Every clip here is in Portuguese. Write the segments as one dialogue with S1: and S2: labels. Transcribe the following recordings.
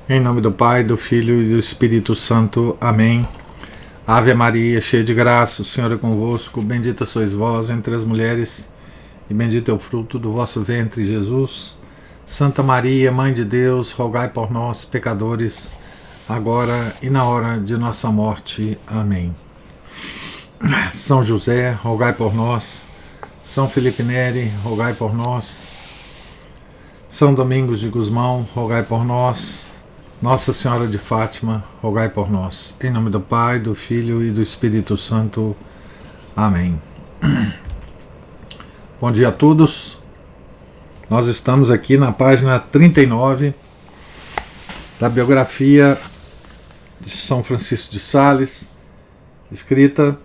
S1: Em nome do Pai, do Filho e do Espírito Santo. Amém. Ave Maria, cheia de graça, o Senhor é convosco. Bendita sois vós entre as mulheres, e bendito é o fruto do vosso ventre, Jesus. Santa Maria, Mãe de Deus, rogai por nós, pecadores, agora e na hora de nossa morte. Amém. São José, rogai por nós. São Felipe Neri, rogai por nós. São Domingos de Gusmão, rogai por nós. Nossa Senhora de Fátima, rogai por nós. Em nome do Pai, do Filho e do Espírito Santo. Amém. Bom dia a todos. Nós estamos aqui na página 39 da biografia de São Francisco de Sales, escrita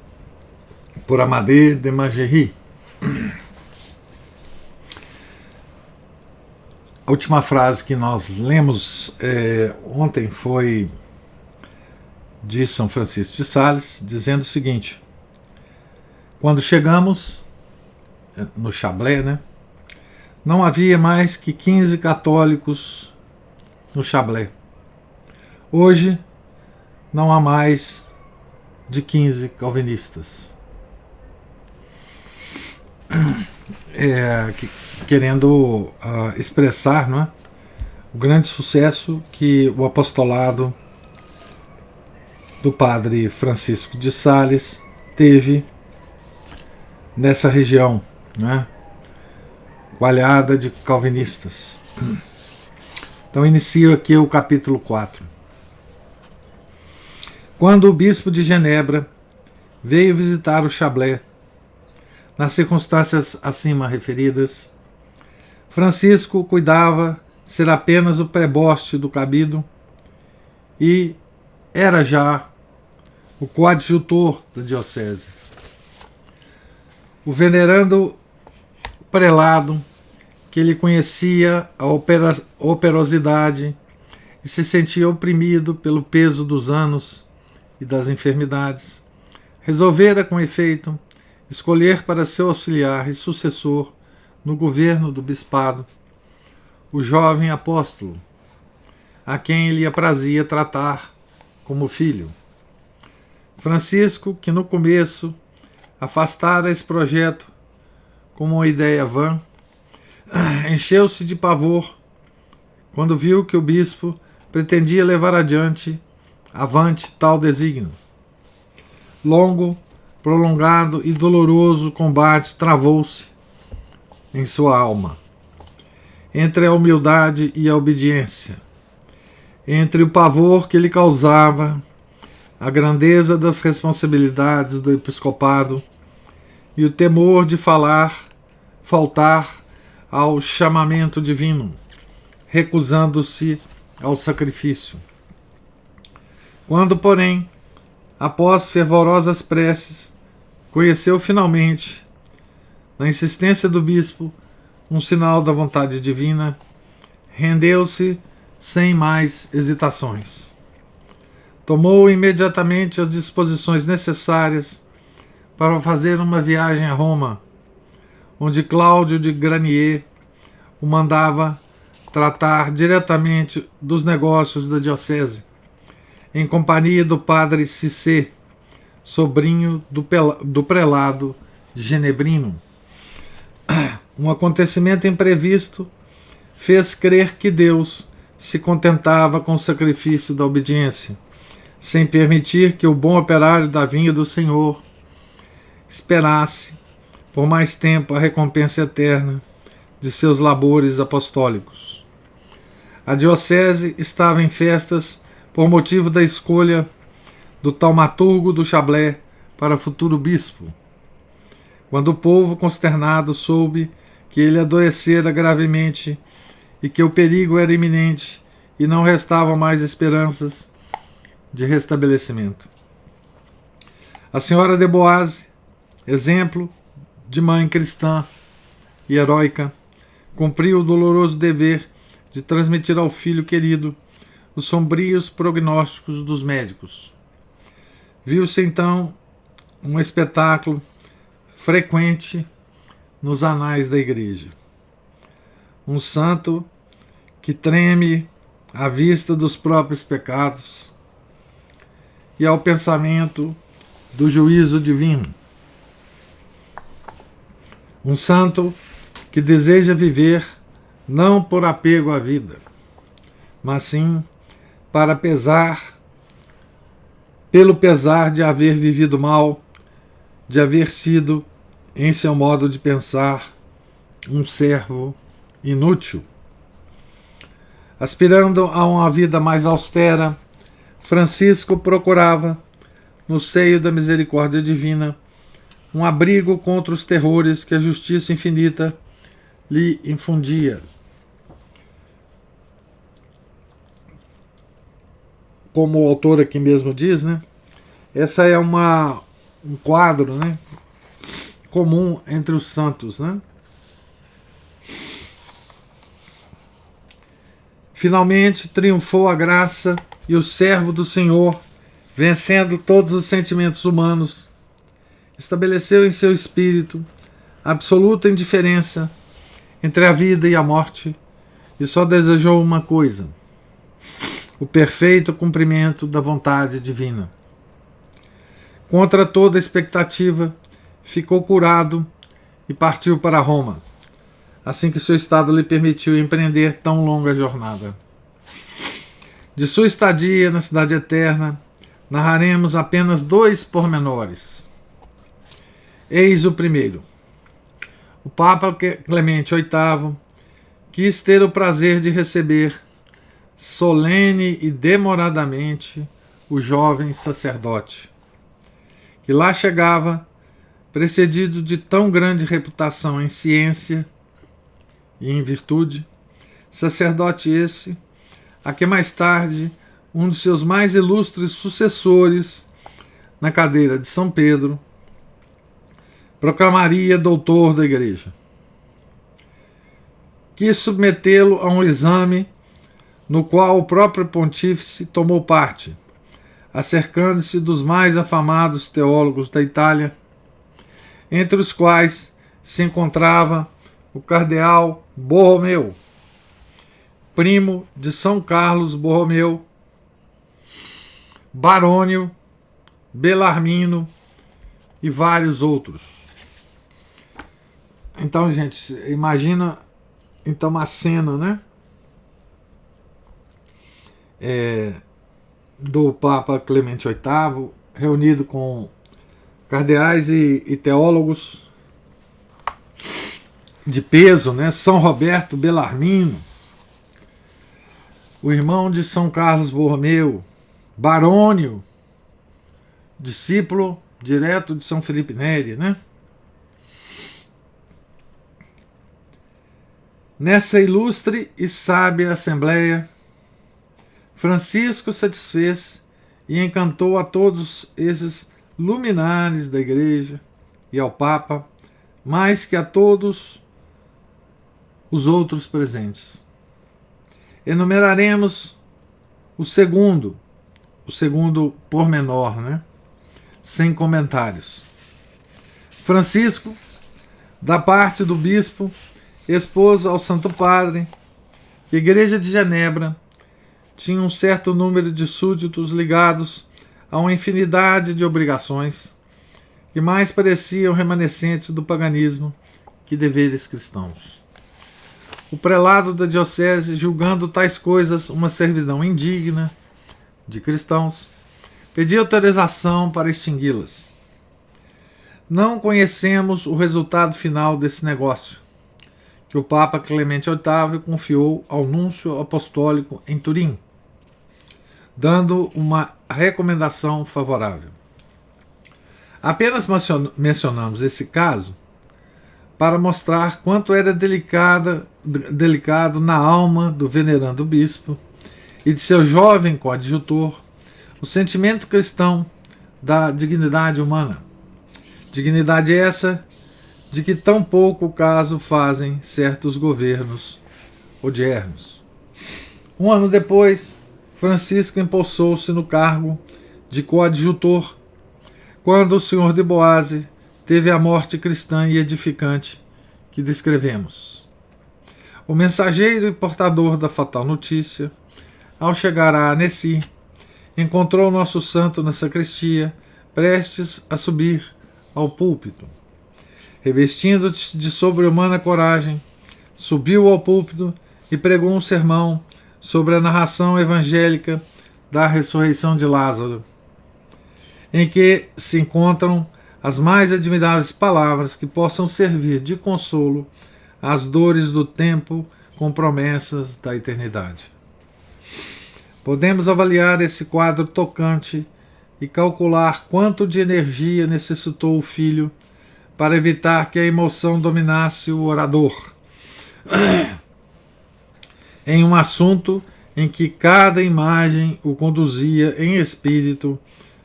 S1: por Amadée de Margerie. A última frase que nós lemos ontem foi de São Francisco de Sales, dizendo o seguinte: quando chegamos no Chablais, não havia mais que 15 católicos no Chablais. Hoje não há mais de 15 calvinistas. Querendo expressar, o grande sucesso que o apostolado do padre Francisco de Sales teve nessa região, coalhada de calvinistas. Então inicio aqui o capítulo 4. Quando o bispo de Genebra veio visitar o Chablais, nas circunstâncias acima referidas, Francisco cuidava ser apenas o preboste do cabido e era já o coadjutor da diocese. O venerando prelado, que ele conhecia a operosidade e se sentia oprimido pelo peso dos anos e das enfermidades, resolvera, com efeito, escolher para seu auxiliar e sucessor no governo do bispado o jovem apóstolo, a quem lhe aprazia tratar como filho. Francisco, que no começo afastara esse projeto como uma ideia vã, encheu-se de pavor quando viu que o bispo pretendia levar avante tal desígnio. Longo, prolongado e doloroso combate travou-se em sua alma, entre a humildade e a obediência, entre o pavor que lhe causava a grandeza das responsabilidades do episcopado e o temor de faltar ao chamamento divino, recusando-se ao sacrifício. Quando, porém, após fervorosas preces, conheceu finalmente, na insistência do bispo, um sinal da vontade divina, rendeu-se sem mais hesitações. Tomou imediatamente as disposições necessárias para fazer uma viagem a Roma, onde Cláudio de Granier o mandava tratar diretamente dos negócios da diocese, em companhia do padre Cissé, sobrinho do prelado genebrino. Um acontecimento imprevisto fez crer que Deus se contentava com o sacrifício da obediência, sem permitir que o bom operário da vinha do Senhor esperasse por mais tempo a recompensa eterna de seus labores apostólicos. A diocese estava em festas por motivo da escolha do taumaturgo do Chablais para futuro bispo. Quando o povo consternado soube que ele adoecera gravemente e que o perigo era iminente e não restavam mais esperanças de restabelecimento, a senhora de Boise, exemplo de mãe cristã e heróica, cumpriu o doloroso dever de transmitir ao filho querido os sombrios prognósticos dos médicos. Viu-se então um espetáculo frequente nos anais da Igreja. Um santo que treme à vista dos próprios pecados e ao pensamento do juízo divino. Um santo que deseja viver não por apego à vida, mas sim pelo pesar de haver vivido mal, de haver sido, em seu modo de pensar, um servo inútil. Aspirando a uma vida mais austera, Francisco procurava, no seio da misericórdia divina, um abrigo contra os terrores que a justiça infinita lhe infundia. Como o autor aqui mesmo diz, né? Essa é um quadro, né, comum entre os santos, né? Finalmente triunfou a graça e o servo do Senhor, vencendo todos os sentimentos humanos, estabeleceu em seu espírito absoluta indiferença entre a vida e a morte e só desejou uma coisa: o perfeito cumprimento da vontade divina. Contra toda expectativa, ficou curado e partiu para Roma, assim que seu estado lhe permitiu empreender tão longa jornada. De sua estadia na Cidade Eterna, narraremos apenas 2 pormenores. Eis o primeiro. O Papa Clemente VIII quis ter o prazer de receber, solene e demoradamente, o jovem sacerdote, que lá chegava, precedido de tão grande reputação em ciência e em virtude, sacerdote esse, a que mais tarde um de seus mais ilustres sucessores na cadeira de São Pedro proclamaria doutor da Igreja. Quis submetê-lo a um exame no qual o próprio pontífice tomou parte, acercando-se dos mais afamados teólogos da Itália, entre os quais se encontrava o cardeal Borromeu, primo de São Carlos Borromeu, Barônio, Belarmino e vários outros. Então, gente, imagina então uma cena, né? Do Papa Clemente VIII reunido com cardeais e teólogos de peso, né? São Roberto Belarmino, o irmão de São Carlos Borromeu, Barônio, discípulo direto de São Felipe Neri, né? Nessa ilustre e sábia assembleia, Francisco satisfez e encantou a todos esses luminares da Igreja e ao Papa, mais que a todos os outros presentes. Enumeraremos o segundo pormenor, né? Sem comentários. Francisco, da parte do bispo, expôs ao Santo Padre que a Igreja de Genebra tinha um certo número de súditos ligados a uma infinidade de obrigações que mais pareciam remanescentes do paganismo que deveres cristãos. O prelado da diocese, julgando tais coisas uma servidão indigna de cristãos, pediu autorização para extingui-las. Não conhecemos o resultado final desse negócio, que o Papa Clemente VIII confiou ao núncio apostólico em Turim, dando uma recomendação favorável. Apenas mencionamos esse caso para mostrar quanto era delicado na alma do venerando bispo e de seu jovem coadjutor o sentimento cristão da dignidade humana. Dignidade essa de que tão pouco caso fazem certos governos odiernos. Um ano depois, Francisco empossou-se no cargo de coadjutor, quando o senhor de Boise teve a morte cristã e edificante que descrevemos. O mensageiro e portador da fatal notícia ao chegar a Annecy, encontrou nosso santo na sacristia, prestes a subir ao púlpito. Revestindo-se de sobre-humana coragem, subiu ao púlpito e pregou um sermão sobre a narração evangélica da ressurreição de Lázaro, em que se encontram as mais admiráveis palavras que possam servir de consolo às dores do tempo com promessas da eternidade. Podemos avaliar esse quadro tocante e calcular quanto de energia necessitou o filho para evitar que a emoção dominasse o orador em um assunto em que cada imagem o conduzia em espírito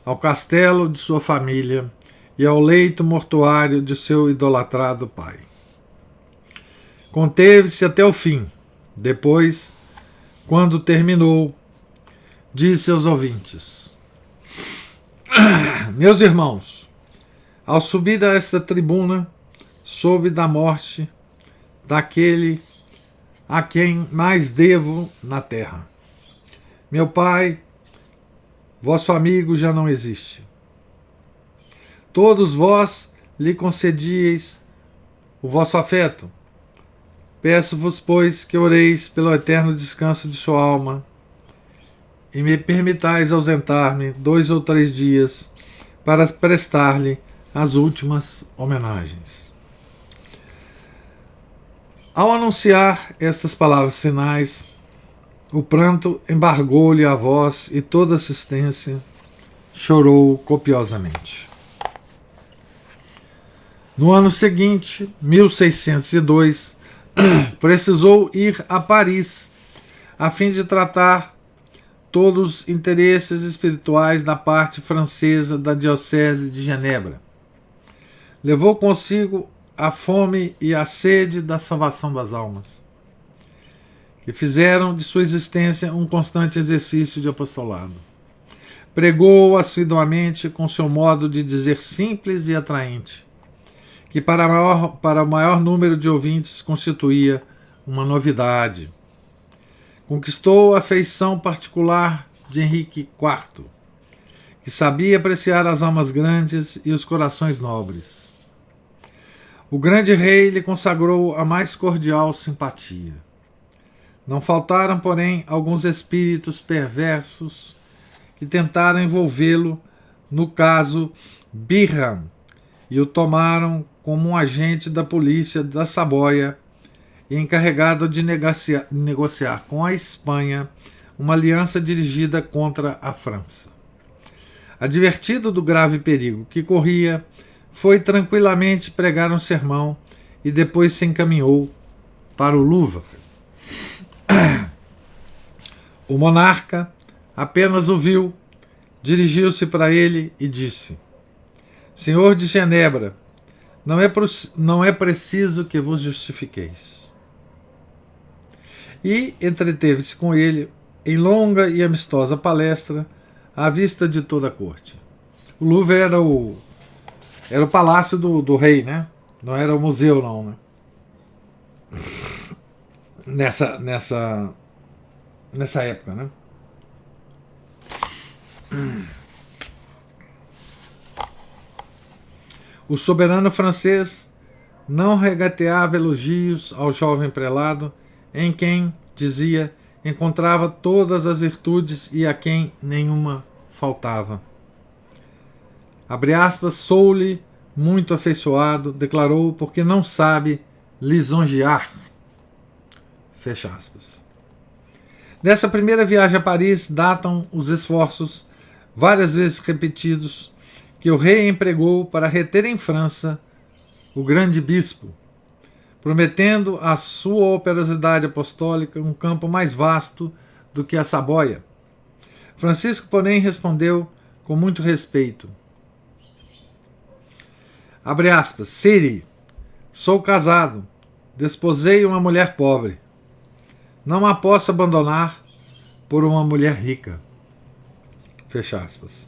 S1: ao castelo de sua família e ao leito mortuário de seu idolatrado pai. Conteve-se até o fim. Depois, quando terminou, disse aos ouvintes: Meus irmãos, ao subir a esta tribuna, soube da morte daquele a quem mais devo na terra. Meu pai, vosso amigo, já não existe. Todos vós lhe concedieis o vosso afeto. Peço-vos, pois, que oreis pelo eterno descanso de sua alma e me permitais ausentar-me 2 ou 3 dias para prestar-lhe as últimas homenagens. Ao anunciar estas palavras finais, o pranto embargou-lhe a voz e toda assistência chorou copiosamente. No ano seguinte, 1602, precisou ir a Paris a fim de tratar todos os interesses espirituais da parte francesa da diocese de Genebra. Levou consigo a fome e a sede da salvação das almas, que fizeram de sua existência um constante exercício de apostolado. Pregou assiduamente com seu modo de dizer simples e atraente, que para o maior número de ouvintes constituía uma novidade. Conquistou a afeição particular de Henrique IV, que sabia apreciar as almas grandes e os corações nobres. O grande rei lhe consagrou a mais cordial simpatia. Não faltaram, porém, alguns espíritos perversos que tentaram envolvê-lo no caso Biham e o tomaram como um agente da polícia da Saboia e encarregado de negociar com a Espanha uma aliança dirigida contra a França. Advertido do grave perigo que corria, foi tranquilamente pregar um sermão e depois se encaminhou para o Louvre. O monarca apenas o viu, dirigiu-se para ele e disse: Senhor de Genebra, não é preciso que vos justifiqueis. E entreteve-se com ele em longa e amistosa palestra à vista de toda a corte. O Louvre era o palácio do rei, né? Não era o museu, não, né? Nessa época, né? O soberano francês não regateava elogios ao jovem prelado, em quem, dizia, encontrava todas as virtudes e a quem nenhuma faltava. Abre aspas, sou-lhe muito afeiçoado, declarou, porque não sabe lisonjear. Fecha aspas. Dessa primeira viagem a Paris datam os esforços, várias vezes repetidos, que o rei empregou para reter em França o grande bispo, prometendo à sua operosidade apostólica um campo mais vasto do que a Saboia. Francisco, porém, respondeu com muito respeito. Abre aspas, Sire, sou casado, desposei uma mulher pobre. Não a posso abandonar por uma mulher rica. Fecha aspas.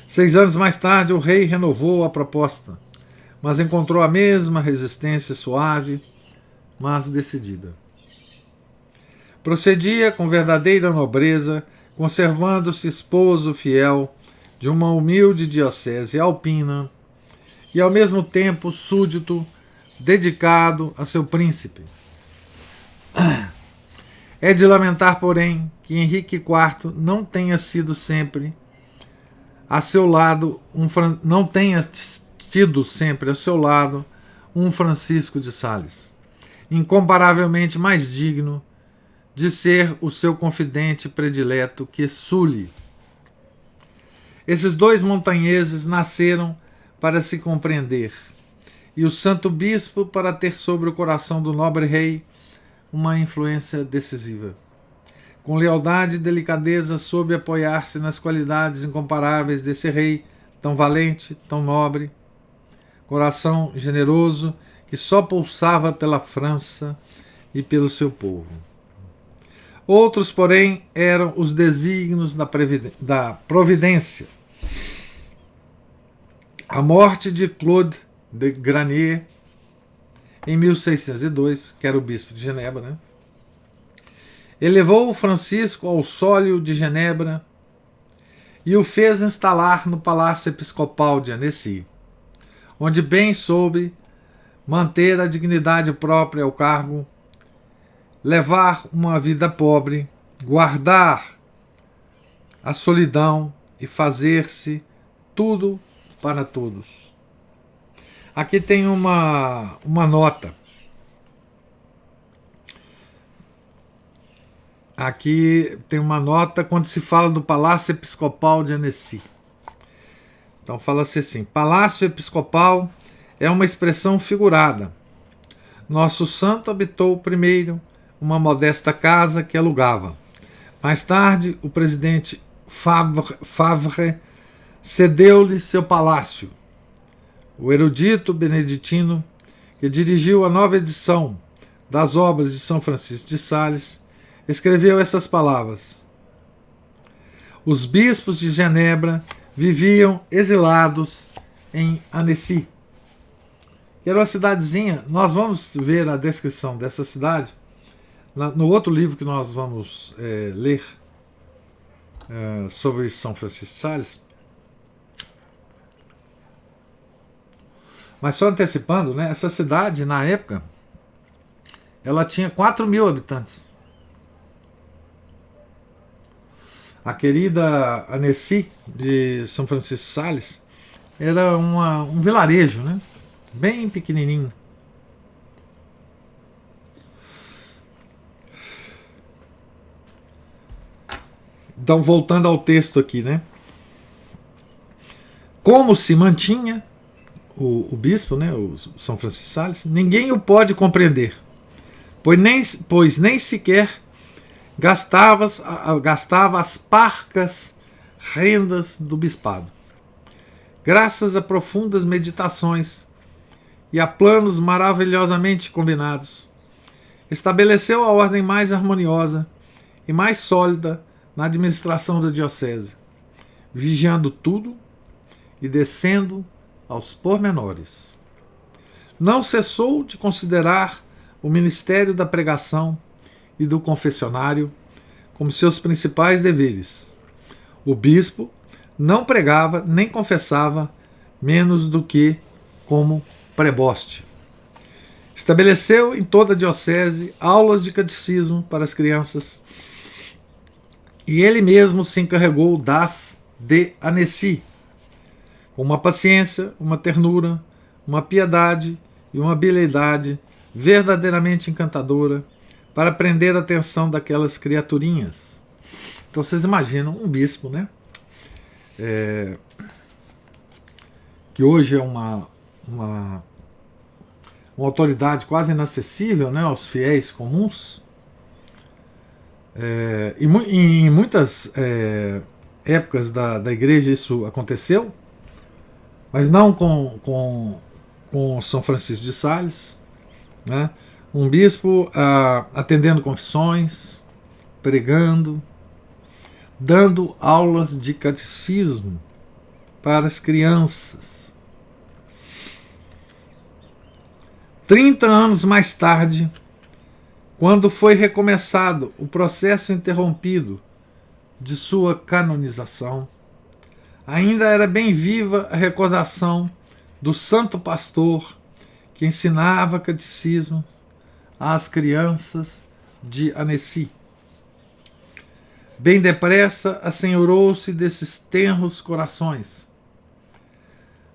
S1: 6 anos mais tarde, o rei renovou a proposta, mas encontrou a mesma resistência suave, mas decidida. Procedia com verdadeira nobreza, conservando-se esposo fiel de uma humilde diocese alpina e ao mesmo tempo súdito dedicado a seu príncipe. É de lamentar, porém, que Henrique IV não tenha sido sempre a seu lado não tenha tido sempre a seu lado um Francisco de Sales, incomparavelmente mais digno de ser o seu confidente predileto que Sully. Esses dois montanheses nasceram para se compreender, e o santo bispo para ter sobre o coração do nobre rei uma influência decisiva. Com lealdade e delicadeza soube apoiar-se nas qualidades incomparáveis desse rei, tão valente, tão nobre, coração generoso que só pulsava pela França e pelo seu povo. Outros, porém, eram os desígnios da providência. A morte de Claude de Granier, em 1602, que era o bispo de Genebra, né? Elevou Francisco ao sólio de Genebra e o fez instalar no Palácio Episcopal de Annecy, onde bem soube manter a dignidade própria ao cargo, levar uma vida pobre, guardar a solidão e fazer-se tudo para todos. Aqui tem uma nota. Aqui tem uma nota quando se fala do Palácio Episcopal de Annecy. Então fala-se assim: Palácio Episcopal é uma expressão figurada. Nosso santo habitou primeiro uma modesta casa que alugava. Mais tarde, o presidente Favre cedeu-lhe seu palácio. O erudito beneditino, que dirigiu a nova edição das obras de São Francisco de Sales, escreveu essas palavras: os bispos de Genebra viviam exilados em Annecy, que era uma cidadezinha. Nós vamos ver a descrição dessa cidade no outro livro que nós vamos ler sobre São Francisco de Sales. Mas só antecipando, né, essa cidade, na época, ela tinha 4.000 habitantes. A querida Annecy de São Francisco de Sales era um vilarejo, né, bem pequenininho. Então, voltando ao texto aqui, né? Como se mantinha o bispo, né, o São Francisco de Sales, ninguém o pode compreender, pois nem sequer gastava as parcas rendas do bispado. Graças a profundas meditações e a planos maravilhosamente combinados, estabeleceu a ordem mais harmoniosa e mais sólida na administração da diocese, vigiando tudo e descendo aos pormenores. Não cessou de considerar o ministério da pregação e do confessionário como seus principais deveres. O bispo não pregava nem confessava menos do que como preboste. Estabeleceu em toda a diocese aulas de catecismo para as crianças e ele mesmo se encarregou das de Annecy, com uma paciência, uma ternura, uma piedade e uma habilidade verdadeiramente encantadora para prender a atenção daquelas criaturinhas. Então vocês imaginam um bispo, né? Que hoje é uma autoridade quase inacessível, né, aos fiéis comuns. Em muitas épocas da igreja isso aconteceu, mas não com São Francisco de Sales, né? Um bispo atendendo confissões, pregando, dando aulas de catecismo para as crianças. 30 anos mais tarde, quando foi recomeçado o processo interrompido de sua canonização, ainda era bem viva a recordação do santo pastor que ensinava catecismo às crianças de Annecy. Bem depressa assenhorou-se desses tenros corações.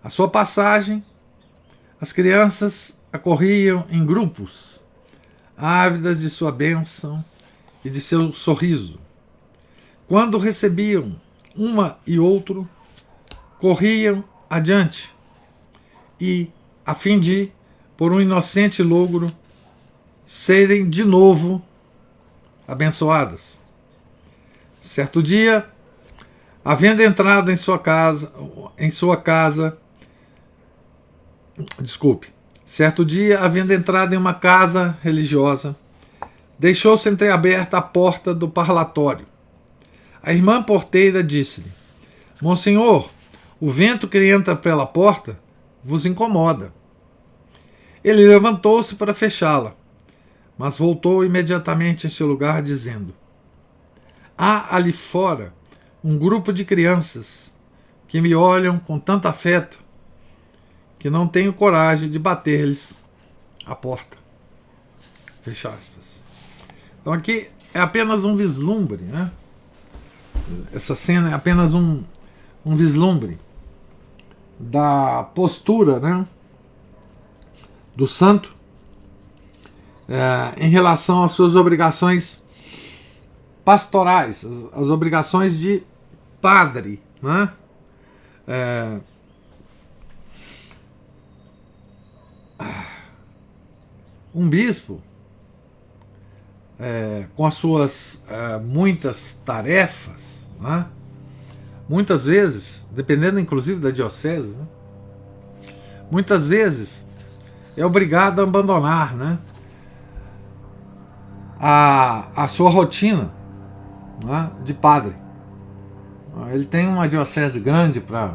S1: À sua passagem, as crianças acorriam em grupos, ávidas de sua bênção e de seu sorriso. Quando recebiam uma e outro, corriam adiante e, a fim de, por um inocente logro, serem de novo abençoadas. Certo dia, havendo entrado em sua casa, certo dia, havendo entrado em uma casa religiosa, deixou-se entreaberta a porta do parlatório. A irmã porteira disse-lhe: Monsenhor, o vento que entra pela porta vos incomoda. Ele levantou-se para fechá-la, mas voltou imediatamente em seu lugar, dizendo: há ali fora um grupo de crianças que me olham com tanto afeto que não tenho coragem de bater-lhes a porta. Fecha aspas. Então aqui é apenas um vislumbre, né? Essa cena é apenas um vislumbre da postura, né, do santo em relação às suas obrigações pastorais, as obrigações de padre, né? Um bispo, com as suas muitas tarefas, né? Muitas vezes, dependendo inclusive da diocese, né? Muitas vezes é obrigado a abandonar, né, a sua rotina, né, de padre. Ele tem uma diocese grande para...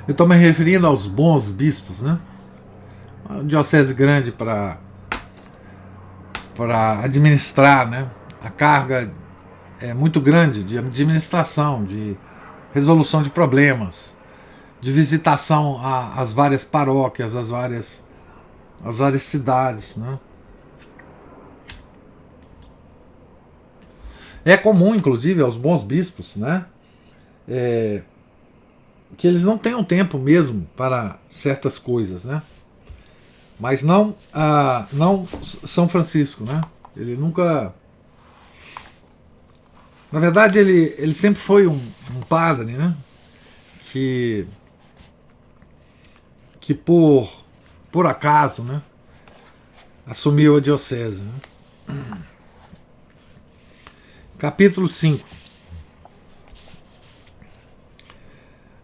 S1: Eu estou me referindo aos bons bispos, né? Uma diocese grande para administrar, né? A carga é muito grande de administração, de resolução de problemas, de visitação às várias paróquias, às várias cidades, né? É comum, inclusive, aos bons bispos, né, que eles não tenham tempo mesmo para certas coisas, né? Mas não São Francisco, né? Ele nunca... Na verdade, ele sempre foi um padre, né, que por acaso, né, assumiu a diocese, né? Capítulo 5.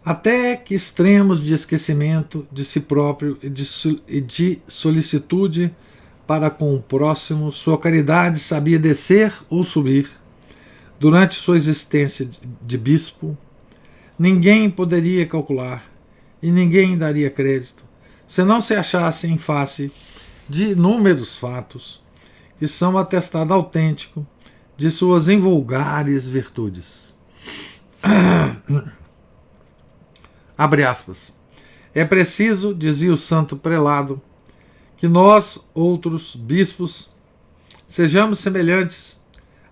S1: Até que extremos de esquecimento de si próprio e de solicitude para com o próximo, sua caridade sabia descer ou subir. Durante sua existência de bispo, ninguém poderia calcular e ninguém daria crédito, se não se achasse em face de inúmeros fatos que são atestado autêntico de suas invulgares virtudes. Abre aspas. É preciso, dizia o santo prelado, que nós, outros bispos, sejamos semelhantes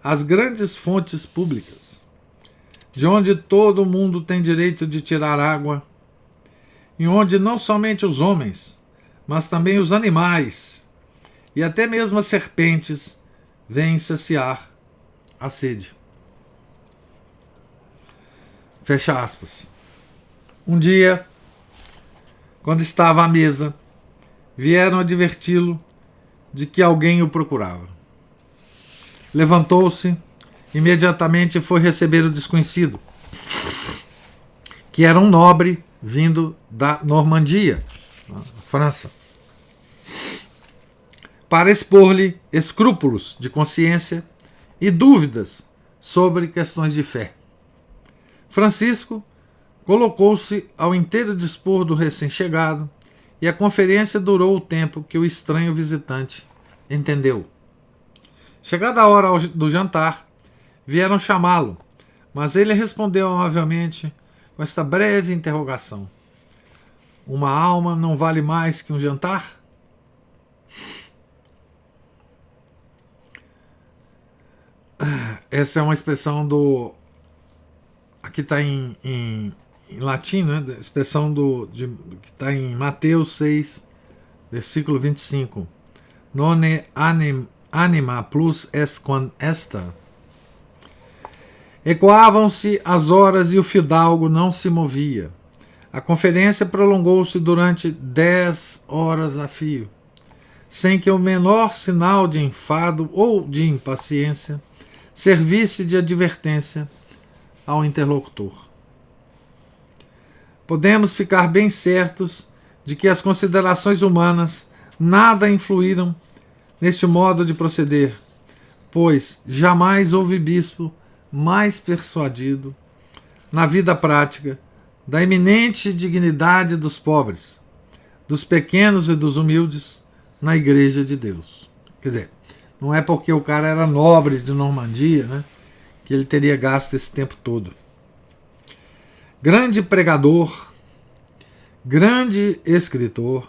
S1: às grandes fontes públicas, de onde todo mundo tem direito de tirar água, e onde não somente os homens, mas também os animais, e até mesmo as serpentes, vêm saciar a sede. Fecha aspas. Um dia, quando estava à mesa, vieram adverti-lo de que alguém o procurava. Levantou-se, imediatamente foi receber o desconhecido, que era um nobre vindo da Normandia, França, para expor-lhe escrúpulos de consciência e dúvidas sobre questões de fé. Francisco colocou-se ao inteiro dispor do recém-chegado e a conferência durou o tempo que o estranho visitante entendeu. Chegada a hora do jantar, vieram chamá-lo, mas ele respondeu amavelmente com esta breve interrogação: uma alma não vale mais que um jantar? Essa é uma expressão do... Aqui está em latim, né? Expressão que está em Mateus 6, versículo 25. Nonne anima plus est quam esta. Ecoavam-se as horas e o fidalgo não se movia. A conferência prolongou-se durante 10 horas a fio, sem que o menor sinal de enfado ou de impaciência servisse de advertência ao interlocutor. Podemos ficar bem certos de que as considerações humanas nada influíram neste modo de proceder, pois jamais houve bispo mais persuadido na vida prática da eminente dignidade dos pobres, dos pequenos e dos humildes na Igreja de Deus. Quer dizer, não é porque o cara era nobre de Normandia, né, que ele teria gasto esse tempo todo. Grande pregador, grande escritor,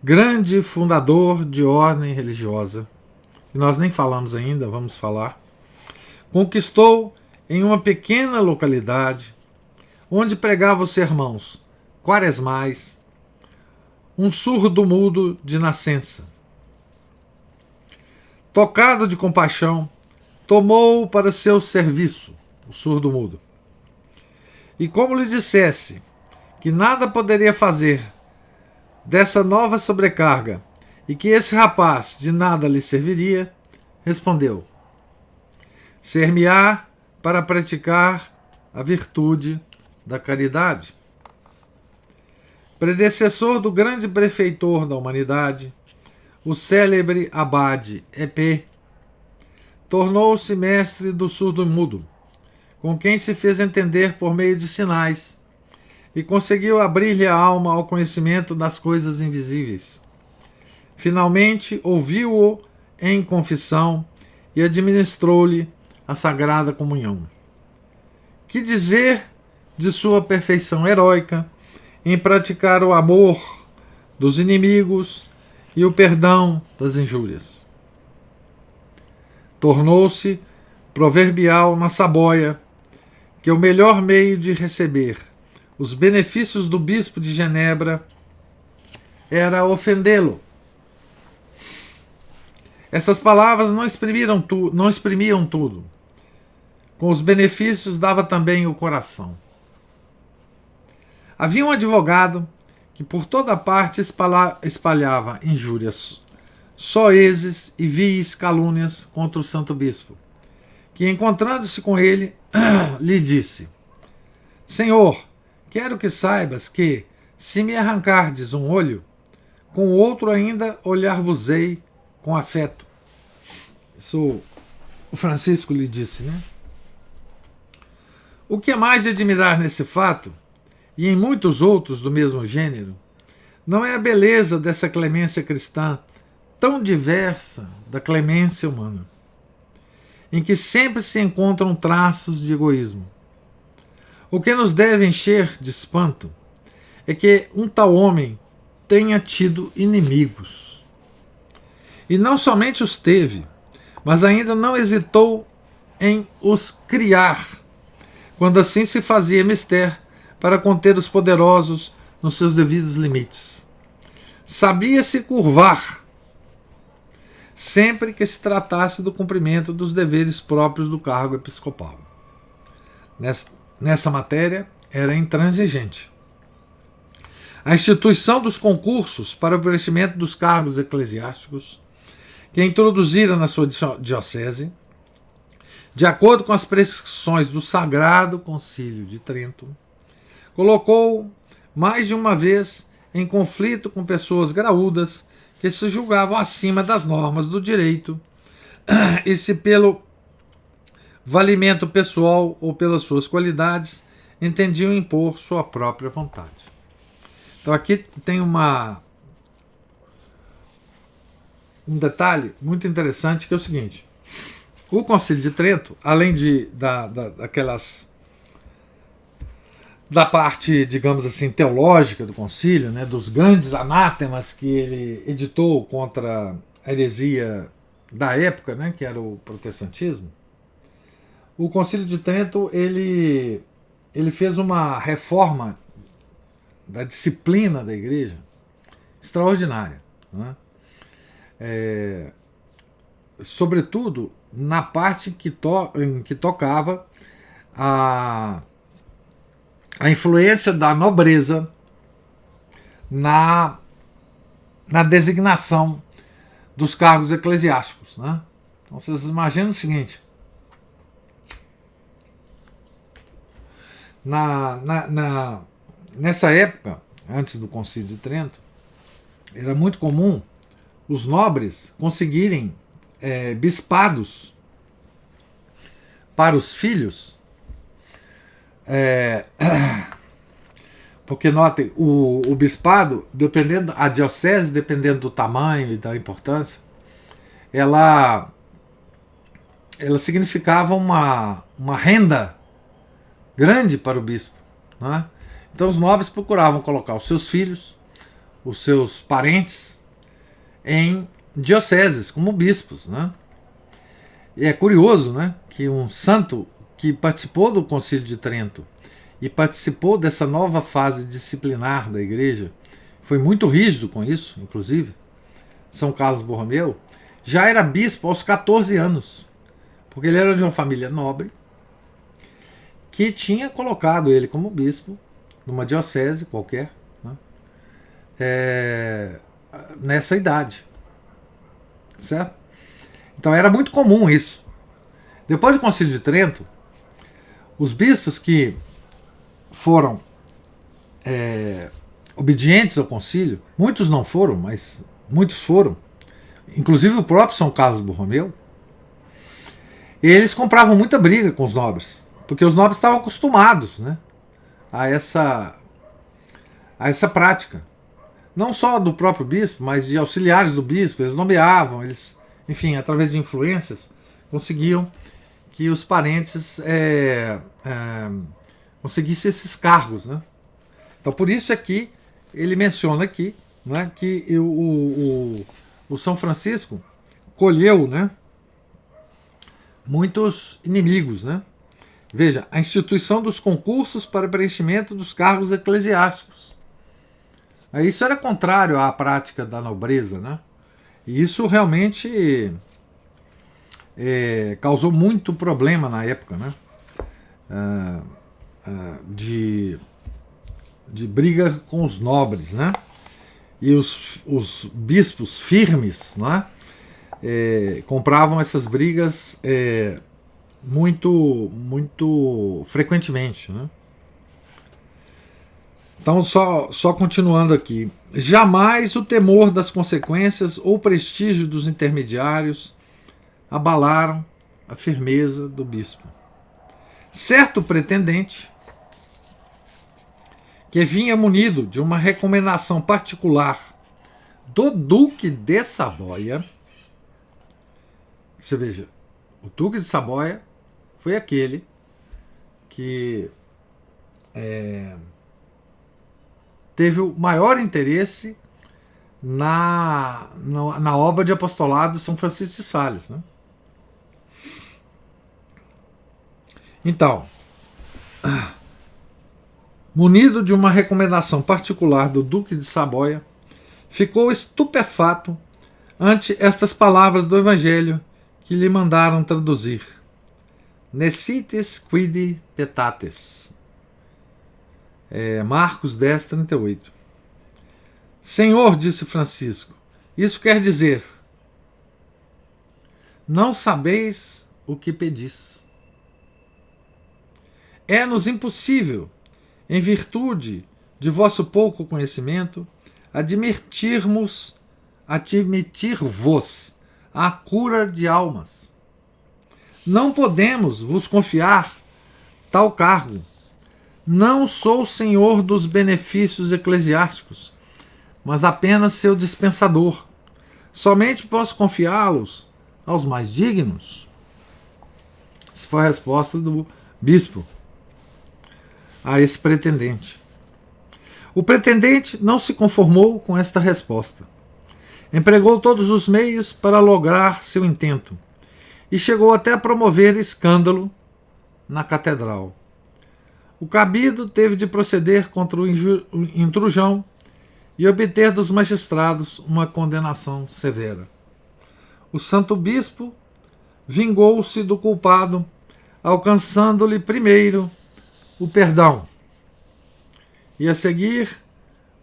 S1: grande fundador de ordem religiosa, que nós nem falamos ainda, vamos falar, conquistou em uma pequena localidade, onde pregava os sermãos quaresmais, um surdo mudo de nascença. Tocado de compaixão, tomou-o para seu serviço, o surdo mudo. E como lhe dissesse que nada poderia fazer dessa nova sobrecarga e que esse rapaz de nada lhe serviria, respondeu: ser-me-á para praticar a virtude da caridade. Predecessor do grande benfeitor da humanidade, o célebre abade Epê, tornou-se mestre do surdo-mudo, com quem se fez entender por meio de sinais, e conseguiu abrir-lhe a alma ao conhecimento das coisas invisíveis. Finalmente ouviu-o em confissão e administrou-lhe a sagrada comunhão. Que dizer de sua perfeição heróica em praticar o amor dos inimigos e o perdão das injúrias? Tornou-se proverbial na Saboia que o melhor meio de receber os benefícios do bispo de Genebra era ofendê-lo. Essas palavras não exprimiam tudo. Com os benefícios dava também o coração. Havia um advogado que por toda parte espalhava injúrias, soezes e vis calúnias contra o santo bispo, que, encontrando-se com ele, lhe disse: Senhor, quero que saibas que, se me arrancardes um olho, com o outro ainda olhar-vos-ei com afeto. Isso o Francisco lhe disse, né? O que é mais de admirar nesse fato, e em muitos outros do mesmo gênero, não é a beleza dessa clemência cristã tão diversa da clemência humana, em que sempre se encontram traços de egoísmo. O que nos deve encher de espanto é que um tal homem tenha tido inimigos. E não somente os teve, mas ainda não hesitou em os criar, quando assim se fazia mister para conter os poderosos nos seus devidos limites. Sabia se curvar sempre que se tratasse do cumprimento dos deveres próprios do cargo episcopal. Nessa matéria, era intransigente. A instituição dos concursos para o preenchimento dos cargos eclesiásticos, que introduzira na sua diocese, de acordo com as prescrições do Sagrado Concílio de Trento, colocou mais de uma vez em conflito com pessoas graúdas que se julgavam acima das normas do direito e se pelo valimento pessoal ou pelas suas qualidades entendiam impor sua própria vontade. Então aqui tem um detalhe muito interessante, que é o seguinte: o Concílio de Trento, além da parte, digamos assim, teológica do concílio, né, dos grandes anátemas que ele editou contra a heresia da época, né, que era o protestantismo, o Concílio de Trento ele fez uma reforma da disciplina da igreja extraordinária, né? Sobretudo na parte em que tocava a influência da nobreza na designação dos cargos eclesiásticos, né? Então vocês imaginam o seguinte: nessa época, antes do Concílio de Trento, era muito comum os nobres conseguirem bispados para os filhos, porque notem, o bispado, dependendo, a diocese, dependendo do tamanho e da importância, ela significava uma renda grande para o bispo, né? Então os nobres procuravam colocar os seus filhos, os seus parentes, em dioceses como bispos, né? E é curioso, né, que um santo que participou do Concílio de Trento e participou dessa nova fase disciplinar da igreja, foi muito rígido com isso, inclusive, São Carlos Borromeu, já era bispo aos 14 anos, porque ele era de uma família nobre que tinha colocado ele como bispo numa diocese qualquer, né, nessa idade, certo? Então era muito comum isso. Depois do Concílio de Trento, os bispos que foram obedientes ao concílio, muitos não foram, mas muitos foram, inclusive o próprio São Carlos Borromeu, eles compravam muita briga com os nobres, porque os nobres estavam acostumados, né, a essa prática, não só do próprio bispo, mas de auxiliares do bispo. Eles nomeavam, eles, enfim, através de influências, conseguiam que os parentes conseguissem esses cargos, né? Então por isso é que ele menciona aqui, né, que o São Francisco colheu, né, muitos inimigos, né? Veja, a instituição dos concursos para preenchimento dos cargos eclesiásticos. Isso era contrário à prática da nobreza, né? E isso realmente causou muito problema na época, né? De briga com os nobres, né? E os bispos firmes, né, compravam essas brigas muito frequentemente, né? Então, só continuando aqui. Jamais o temor das consequências ou prestígio dos intermediários abalaram a firmeza do bispo. Certo pretendente, que vinha munido de uma recomendação particular do Duque de Saboia, você veja, o Duque de Saboia foi aquele que teve o maior interesse na obra de apostolado de São Francisco de Sales, né? Então, munido de uma recomendação particular do Duque de Saboia, ficou estupefato ante estas palavras do Evangelho que lhe mandaram traduzir. Nescites quid petates. Marcos 10, 38. Senhor, disse Francisco, isso quer dizer: não sabeis o que pedis. É-nos impossível, em virtude de vosso pouco conhecimento, admitir-vos a cura de almas. Não podemos vos confiar tal cargo, Não sou senhor dos benefícios eclesiásticos, mas apenas seu dispensador. Somente posso confiá-los aos mais dignos. Essa foi a resposta do bispo a esse pretendente. O pretendente não se conformou com esta resposta. Empregou todos os meios para lograr seu intento e chegou até a promover escândalo na catedral. O cabido teve de proceder contra o intrujão e obter dos magistrados uma condenação severa. O santo bispo vingou-se do culpado, alcançando-lhe primeiro o perdão e a seguir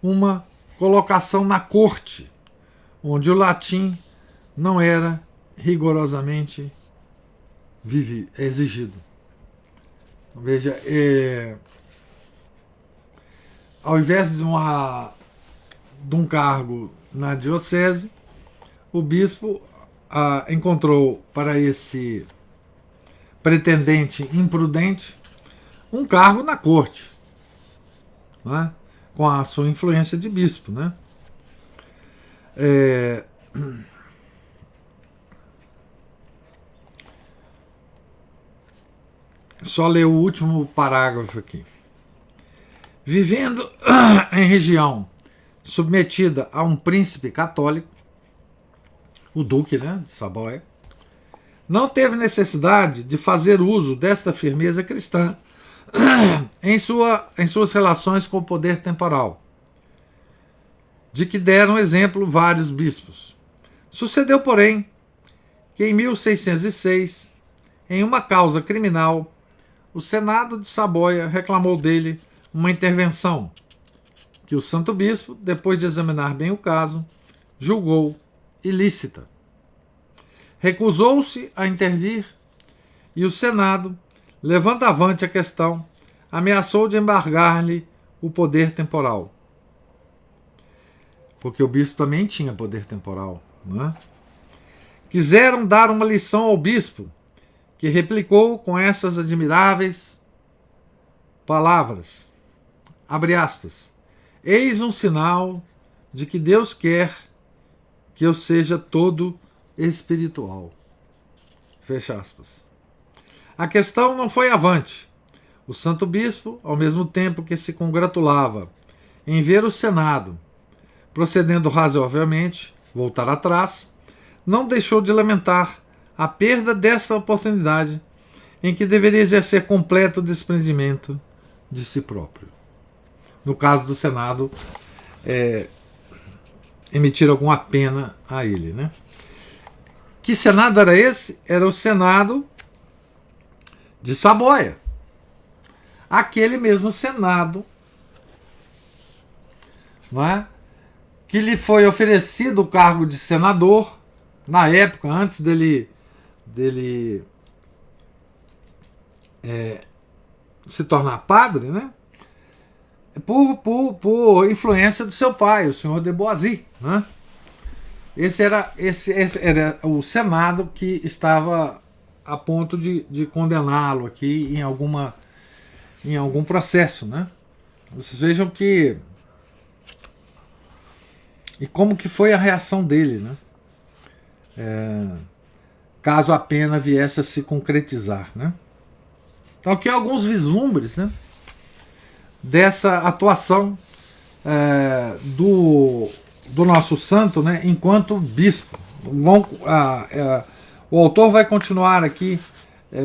S1: uma colocação na corte, onde o latim não era rigorosamente exigido. Veja, ao invés de um cargo na diocese, o bispo encontrou para esse pretendente imprudente um cargo na corte, né, com a sua influência de bispo, né? Só ler o último parágrafo aqui. Vivendo em região submetida a um príncipe católico, o duque, né, de Saboia, não teve necessidade de fazer uso desta firmeza cristã em suas relações com o poder temporal, de que deram exemplo vários bispos. Sucedeu, porém, que em 1606, em uma causa criminal, o Senado de Saboia reclamou dele uma intervenção, que o santo bispo, depois de examinar bem o caso, julgou ilícita. Recusou-se a intervir e o Senado, levando avante a questão, ameaçou de embargar-lhe o poder temporal. Porque o bispo também tinha poder temporal, né? Quiseram dar uma lição ao bispo, que replicou com essas admiráveis palavras, abre aspas, eis um sinal de que Deus quer que eu seja todo espiritual. Fecha aspas. A questão não foi avante. O santo bispo, ao mesmo tempo que se congratulava em ver o Senado procedendo razoavelmente, voltar atrás, não deixou de lamentar a perda dessa oportunidade em que deveria exercer completo desprendimento de si próprio. No caso do Senado, emitir alguma pena a ele, né? Que Senado era esse? Era o Senado de Saboia. Aquele mesmo Senado, não é? Que lhe foi oferecido o cargo de senador, na época, antes dele se tornar padre, né? Por influência do seu pai, o senhor de Boisy, né? Esse era o Senado que estava a ponto de condená-lo aqui em algum processo, né? Vocês vejam que e como que foi a reação dele, né? Caso a pena viesse a se concretizar, né? Então aqui alguns vislumbres, né, dessa atuação do nosso santo, né, enquanto bispo. O autor vai continuar aqui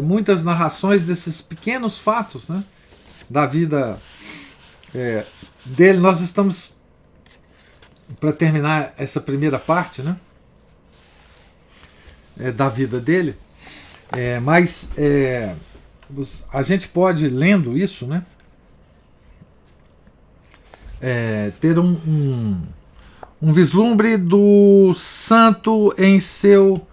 S1: muitas narrações desses pequenos fatos, né, da vida dele. Nós estamos para terminar essa primeira parte, né, da vida dele, mas a gente pode, lendo isso, né, ter um vislumbre do santo em seu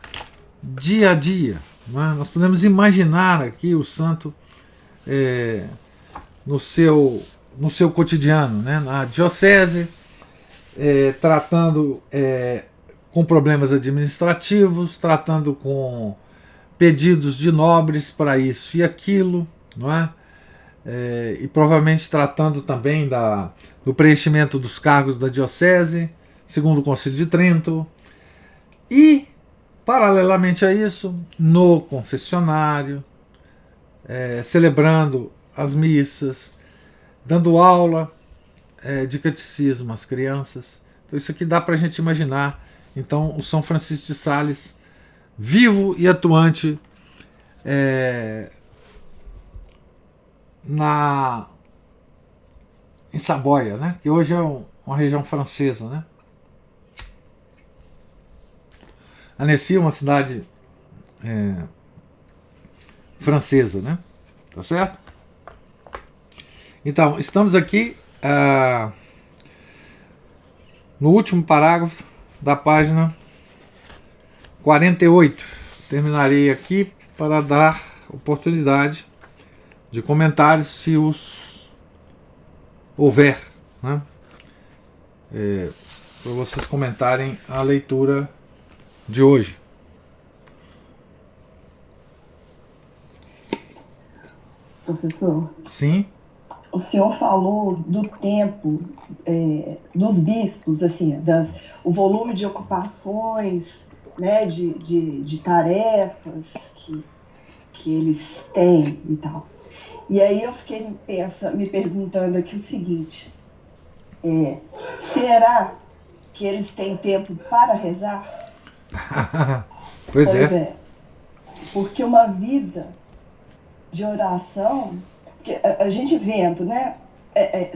S1: dia a dia, né? Nós podemos imaginar aqui o santo no seu cotidiano, né, na diocese, tratando com problemas administrativos, tratando com pedidos de nobres para isso e aquilo, não é? e provavelmente tratando também do preenchimento dos cargos da diocese, segundo o Concílio de Trento, e, paralelamente a isso, no confessionário, celebrando as missas, dando aula de catecismo às crianças. Então isso aqui dá para a gente imaginar, então, o São Francisco de Sales vivo e atuante em Saboia, né? Que hoje é uma região francesa, né? Annecy é uma cidade francesa, né? Tá certo? Então, estamos aqui no último parágrafo da página 48. Terminarei aqui para dar oportunidade de comentários, se os houver, né? Para vocês comentarem a leitura de hoje.
S2: Professor?
S1: Sim.
S2: O senhor falou do tempo dos bispos, assim, o volume de ocupações, né, de tarefas que eles têm e tal. E aí eu fiquei me perguntando aqui o seguinte: será que eles têm tempo para rezar?
S1: Pois é.
S2: Porque uma vida de oração, porque a gente vendo, né,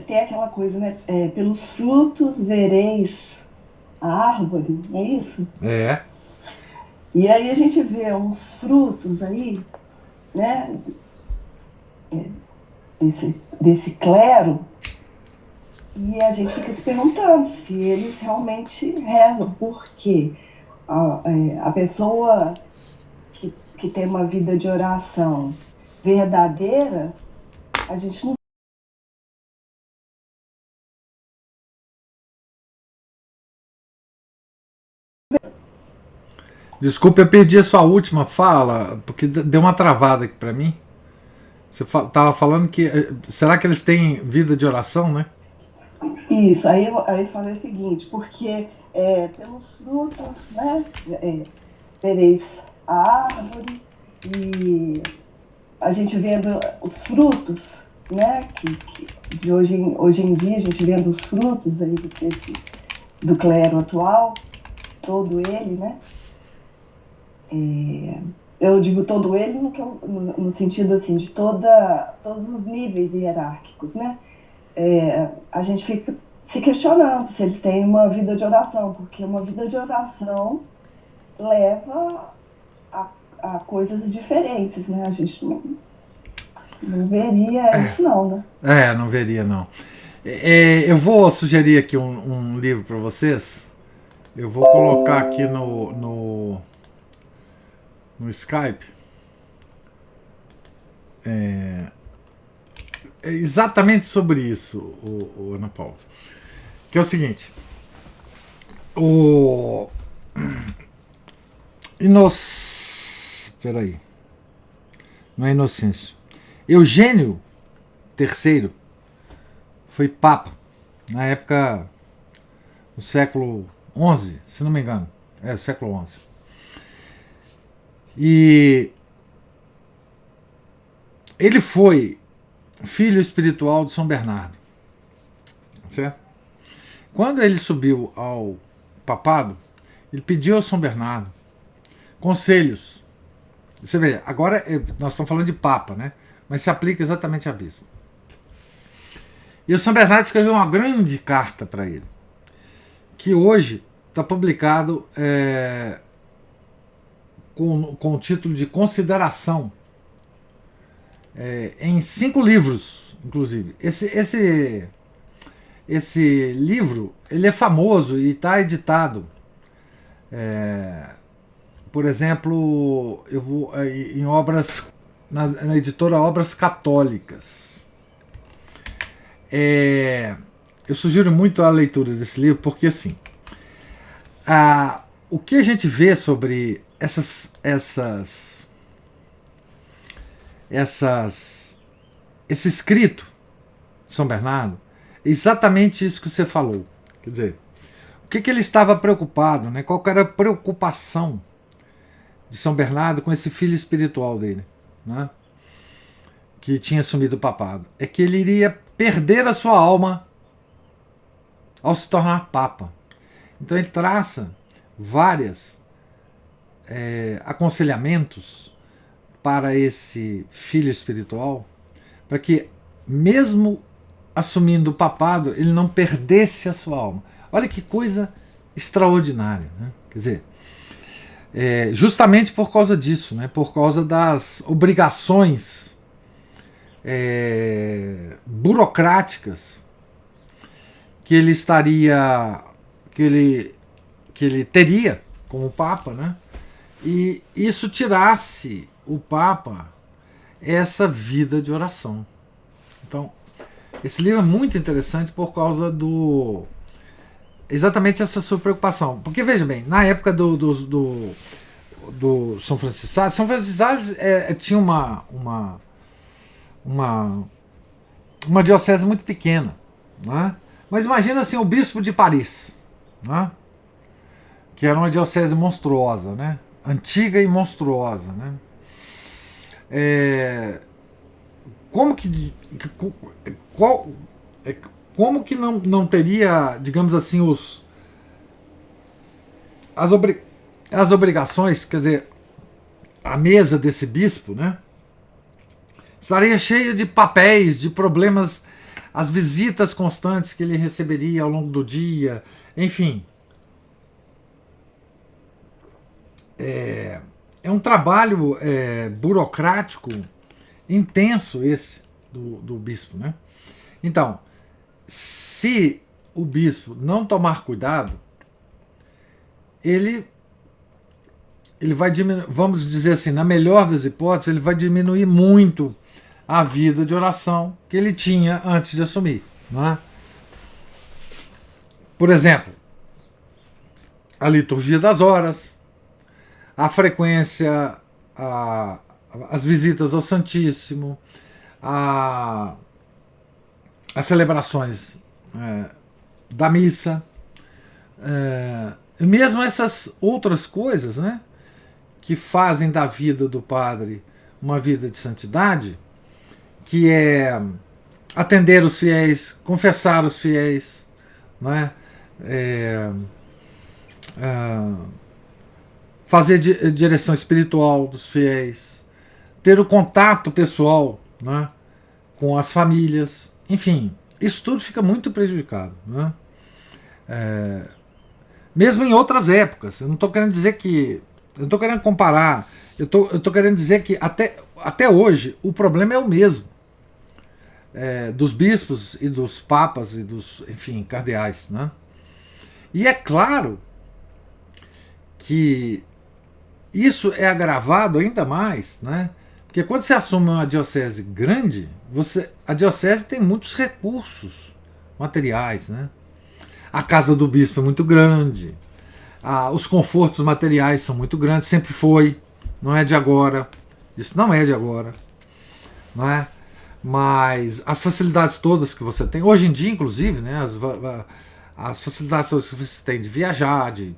S2: tem aquela coisa, né, pelos frutos vereis a árvore, é isso?
S1: É.
S2: E aí a gente vê uns frutos aí, né, desse clero, e a gente fica se perguntando se eles realmente rezam, porque a pessoa que tem uma vida de oração verdadeira, a gente não.
S1: Desculpa, eu perdi a sua última fala, porque deu uma travada aqui para mim. Você estava falando que. Será que eles têm vida de oração, né?
S2: Isso, aí eu falei o seguinte, porque pelos frutos, né, vereis a árvore, e a gente vendo os frutos, né, de hoje em dia, a gente vendo os frutos aí do clero atual, todo ele, né, eu digo todo ele no sentido assim, de todos os níveis hierárquicos, né, a gente fica se questionando se eles têm uma vida de oração, porque uma vida de oração leva a coisas diferentes, né? A gente não veria isso não, né?
S1: Não veria não. Eu vou sugerir aqui um livro para vocês. Eu vou colocar aqui no Skype. É exatamente sobre isso, o Ana Paula. Que é o seguinte. Peraí. Não é Inocêncio. Eugênio III foi papa na época do século XI, se não me engano. Século XI. E ele foi filho espiritual de São Bernardo. Certo? Quando ele subiu ao papado, ele pediu ao São Bernardo conselhos. Você vê, agora nós estamos falando de papa, né? Mas se aplica exatamente a bispo. E o São Bernardo escreveu uma grande carta para ele, que hoje está publicado com o título de Consideração, em 5 livros, inclusive. Esse livro ele é famoso e está editado. Por exemplo, em obras na editora Obras Católicas. Eu sugiro muito a leitura desse livro porque assim, o que a gente vê sobre essas esse escrito de São Bernardo é exatamente isso que você falou. Quer dizer, o que ele estava preocupado, né? Qual era a preocupação de São Bernardo com esse filho espiritual dele, né? Que tinha assumido o papado? É que ele iria perder a sua alma ao se tornar papa. Então ele traça vários aconselhamentos para esse filho espiritual, para que, mesmo assumindo o papado, ele não perdesse a sua alma. Olha que coisa extraordinária, né? Quer dizer, justamente por causa disso, né? Por causa das obrigações burocráticas que ele estaria, que ele teria como Papa, né? E isso tirasse o Papa essa vida de oração. Então, esse livro é muito interessante por causa exatamente essa sua preocupação. Porque, veja bem, na época do São Francisco de Sales tinha uma diocese muito pequena, né? Mas imagina assim, o bispo de Paris, né? Que era uma diocese monstruosa, né? Antiga e monstruosa, né? Como que não teria, digamos assim, as obrigações, quer dizer, a mesa desse bispo, né? Estaria cheia de papéis, de problemas, as visitas constantes que ele receberia ao longo do dia, enfim. É um trabalho burocrático intenso esse do bispo, né? Então, se o bispo não tomar cuidado, ele vai diminuir, vamos dizer assim, na melhor das hipóteses, ele vai diminuir muito a vida de oração que ele tinha antes de assumir, não é? Por exemplo, a liturgia das horas, a frequência, as visitas ao Santíssimo, as celebrações da missa, e mesmo essas outras coisas, né, que fazem da vida do padre uma vida de santidade, que é atender os fiéis, confessar os fiéis, não é? Fazer direção espiritual dos fiéis, ter o contato pessoal, né, com as famílias, enfim, isso tudo fica muito prejudicado, né? Mesmo em outras épocas. Eu não estou querendo dizer que, eu não estou querendo comparar, eu estou querendo dizer que até hoje o problema é o mesmo, dos bispos e dos papas e dos, enfim, cardeais, né? E é claro que isso é agravado ainda mais, né? Porque quando você assume uma diocese grande, a diocese tem muitos recursos materiais, né? A casa do bispo é muito grande, os confortos materiais são muito grandes, sempre foi, não é de agora, isso não é de agora, não é? Mas as facilidades todas que você tem, hoje em dia, inclusive, né, as facilidades todas que você tem de viajar, de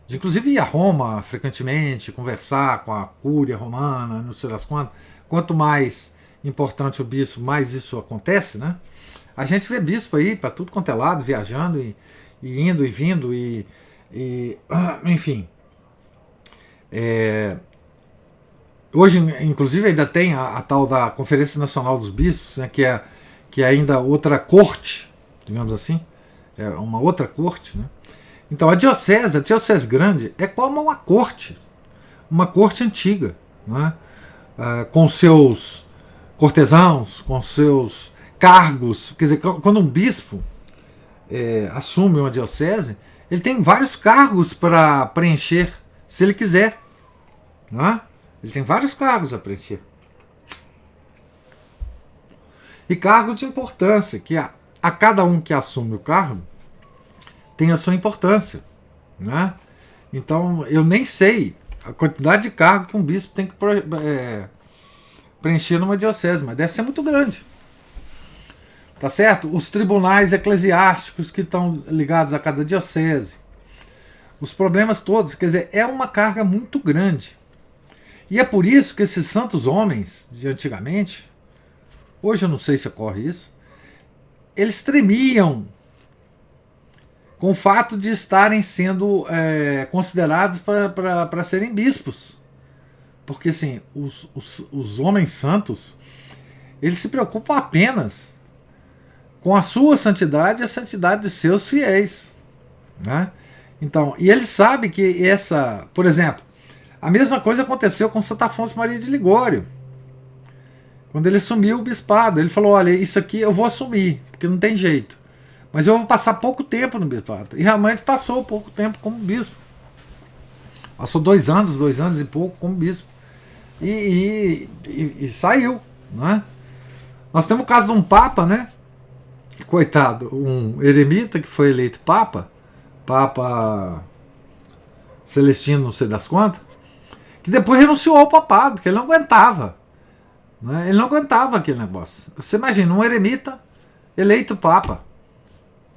S1: inclusive ir a Roma frequentemente, conversar com a cúria romana, não sei das quantas. Quanto mais importante o bispo, mais isso acontece, né? A gente vê bispo aí para tudo quanto é lado, viajando e indo e vindo enfim. Hoje, inclusive, ainda tem a tal da Conferência Nacional dos Bispos, né, que é ainda outra corte, digamos assim, é uma outra corte, né? Então a diocese grande é como uma corte antiga, né? Com seus cortesãos, com seus cargos. Quer dizer, quando um bispo assume uma diocese, ele tem vários cargos para preencher, se ele quiser, né? Ele tem vários cargos a preencher. E cargos de importância, que a cada um que assume o cargo tem a sua importância, né? Então eu nem sei a quantidade de cargo que um bispo tem que preencher numa diocese, mas deve ser muito grande, tá certo? Os tribunais eclesiásticos que estão ligados a cada diocese, os problemas todos, quer dizer, é uma carga muito grande. E é por isso que esses santos homens de antigamente, hoje eu não sei se ocorre isso, eles tremiam com o fato de estarem sendo considerados para serem bispos. Porque assim, os homens santos, eles se preocupam apenas com a sua santidade e a santidade de seus fiéis, né? Então, e ele sabe que por exemplo, a mesma coisa aconteceu com Santo Afonso Maria de Ligório. Quando ele assumiu o bispado, ele falou: olha, isso aqui eu vou assumir, porque não tem jeito. Mas eu vou passar pouco tempo no bispado. E realmente passou pouco tempo como bispo. Passou 2 anos e pouco como bispo. E saiu, né? Nós temos o caso de um papa, né? Coitado, um eremita que foi eleito papa Celestino, não sei das quantas, que depois renunciou ao papado, porque ele não aguentava. Né? Ele não aguentava aquele negócio. Você imagina, um eremita eleito papa.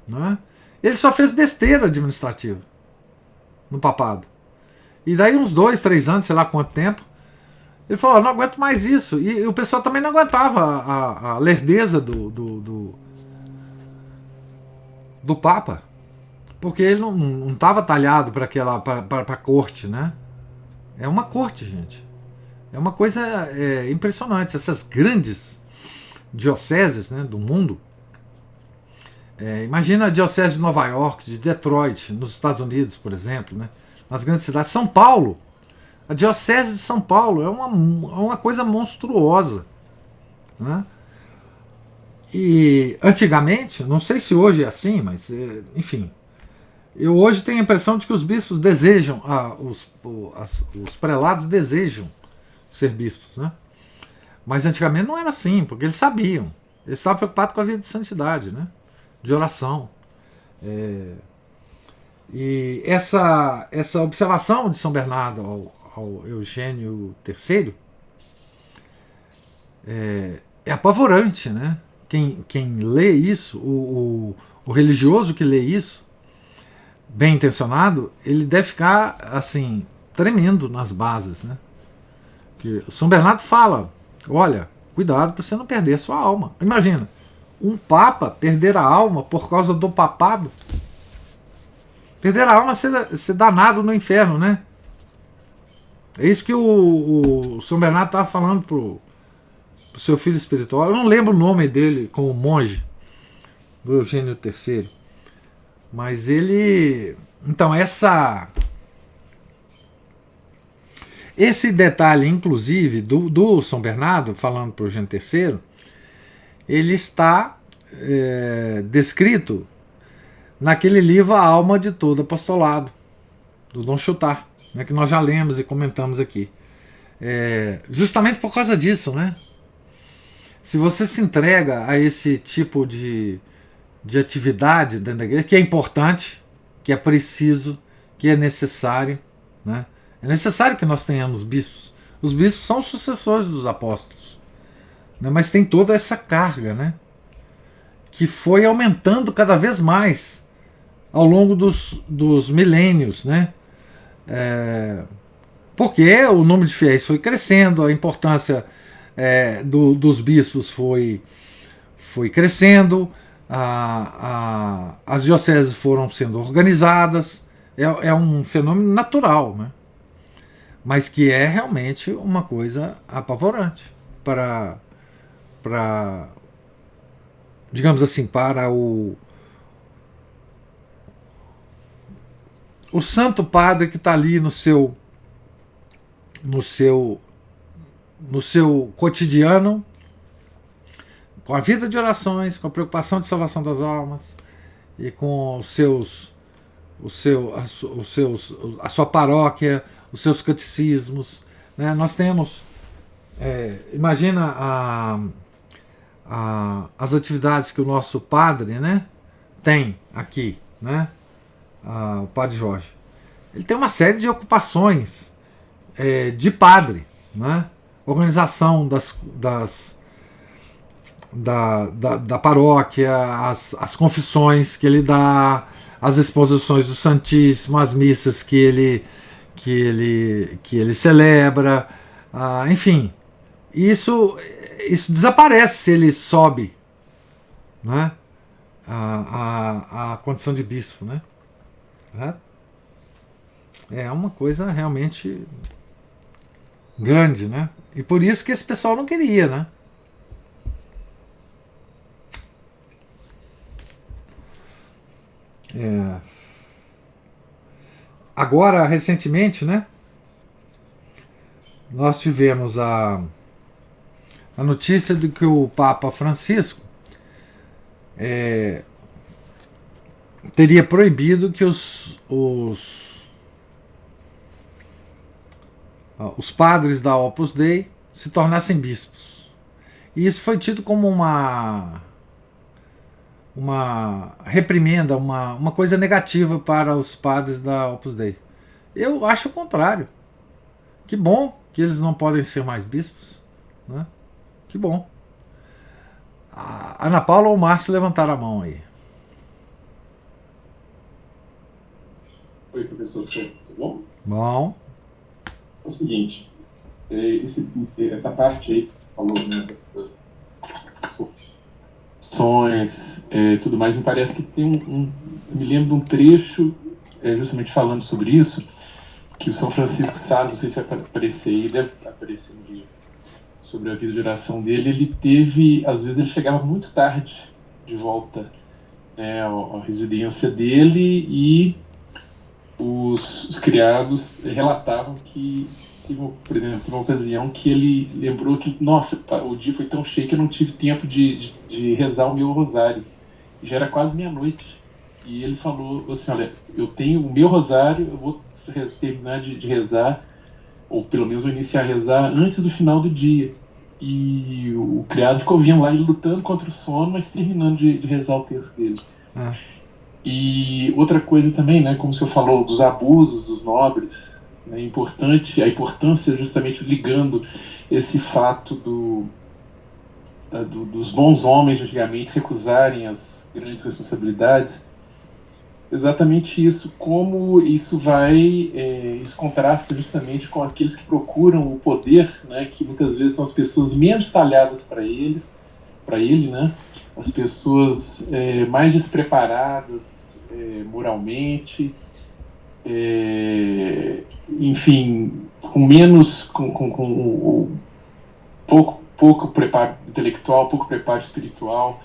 S1: Né? Ele só fez besteira administrativa no papado. E daí uns 2, 3 anos, sei lá quanto tempo, ele falou: eu não aguento mais isso. E o pessoal também não aguentava a lerdeza do papa. Porque ele não estava talhado para a corte, né? É uma corte, gente. É uma coisa impressionante. Essas grandes dioceses, né, do mundo. Imagina a diocese de Nova York, de Detroit, nos Estados Unidos, por exemplo, né? Nas grandes cidades. São Paulo. A diocese de São Paulo é uma coisa monstruosa. Né? E antigamente, não sei se hoje é assim, mas enfim... Eu hoje tenho a impressão de que os bispos desejam, os prelados desejam ser bispos, né? Mas antigamente não era assim, porque eles sabiam. Eles estavam preocupados com a vida de santidade, né? De oração. E essa observação de São Bernardo ao Eugênio III é apavorante, né? Quem lê isso, o religioso que lê isso, bem intencionado, ele deve ficar assim, tremendo nas bases, né? Que o São Bernardo fala: olha, cuidado para você não perder a sua alma. Imagina, um papa perder a alma por causa do papado. Perder a alma é ser danado no inferno, né? É isso que o São Bernardo estava falando pro seu filho espiritual. Eu não lembro o nome dele como monge, do Eugênio III. Mas ele... Então, esse detalhe, inclusive, do São Bernardo, falando para o Eugênio III, ele está descrito naquele livro A Alma de Todo Apostolado, do Dom Chutar, né, que nós já lemos e comentamos aqui. Justamente por causa disso, né? Se você se entrega a esse tipo de atividade dentro da igreja, que é importante, que é preciso, que é necessário, né? É necessário que nós tenhamos bispos. Os bispos são os sucessores dos apóstolos, né? Mas tem toda essa carga, né? Que foi aumentando cada vez mais ao longo dos milênios, né? Porque o número de fiéis foi crescendo, a importância dos bispos foi crescendo, as dioceses foram sendo organizadas. É um fenômeno natural, né? Mas que é realmente uma coisa apavorante para digamos assim, para o santo padre que está ali no seu cotidiano, com a vida de orações, com a preocupação de salvação das almas e com a sua paróquia, os seus catecismos, né? Nós temos, imagina as atividades que o nosso padre, né, tem aqui, né? O padre Jorge. Ele tem uma série de ocupações de padre, né? Organização da paróquia, as confissões que ele dá, as exposições do Santíssimo, as missas que ele celebra, enfim, isso desaparece se ele sobe, né, a condição de bispo, né? É uma coisa realmente grande, né? E por isso que esse pessoal não queria, né? Agora, recentemente, né, nós tivemos a notícia de que o Papa Francisco teria proibido que os padres da Opus Dei se tornassem bispos. E isso foi tido como uma reprimenda, uma coisa negativa para os padres da Opus Dei. Eu acho o contrário. Que bom que eles não podem ser mais bispos, né? Que bom. A Ana Paula ou o Márcio levantaram a mão aí.
S3: Oi, professor, tudo bom?
S1: Bom.
S3: É o seguinte, essa parte aí, falou, né, das opções, tudo mais, me parece que tem me lembro de um trecho, justamente falando sobre isso, que o São Francisco Sales, não sei se vai aparecer aí, deve aparecer no livro, sobre a vida de oração dele. Ele teve, às vezes ele chegava muito tarde de volta, né, à residência dele, e os criados relatavam que, por exemplo, teve uma ocasião que ele lembrou que, nossa, o dia foi tão cheio que eu não tive tempo de rezar o meu rosário. Já era quase meia-noite. E ele falou assim, olha, eu tenho o meu rosário, eu vou terminar de rezar, ou pelo menos vou iniciar a rezar antes do final do dia. E o criado ficou vendo lá ele lutando contra o sono, mas terminando de rezar o texto dele. E outra coisa também, né, como o senhor falou, dos abusos dos nobres, né, a importância justamente ligando esse fato dos bons homens de antigamente recusarem as grandes responsabilidades. Exatamente isso, como isso isso contrasta justamente com aqueles que procuram o poder, né, que muitas vezes são as pessoas menos talhadas para ele, né, as pessoas mais despreparadas moralmente, enfim, com pouco preparo intelectual, pouco preparo espiritual,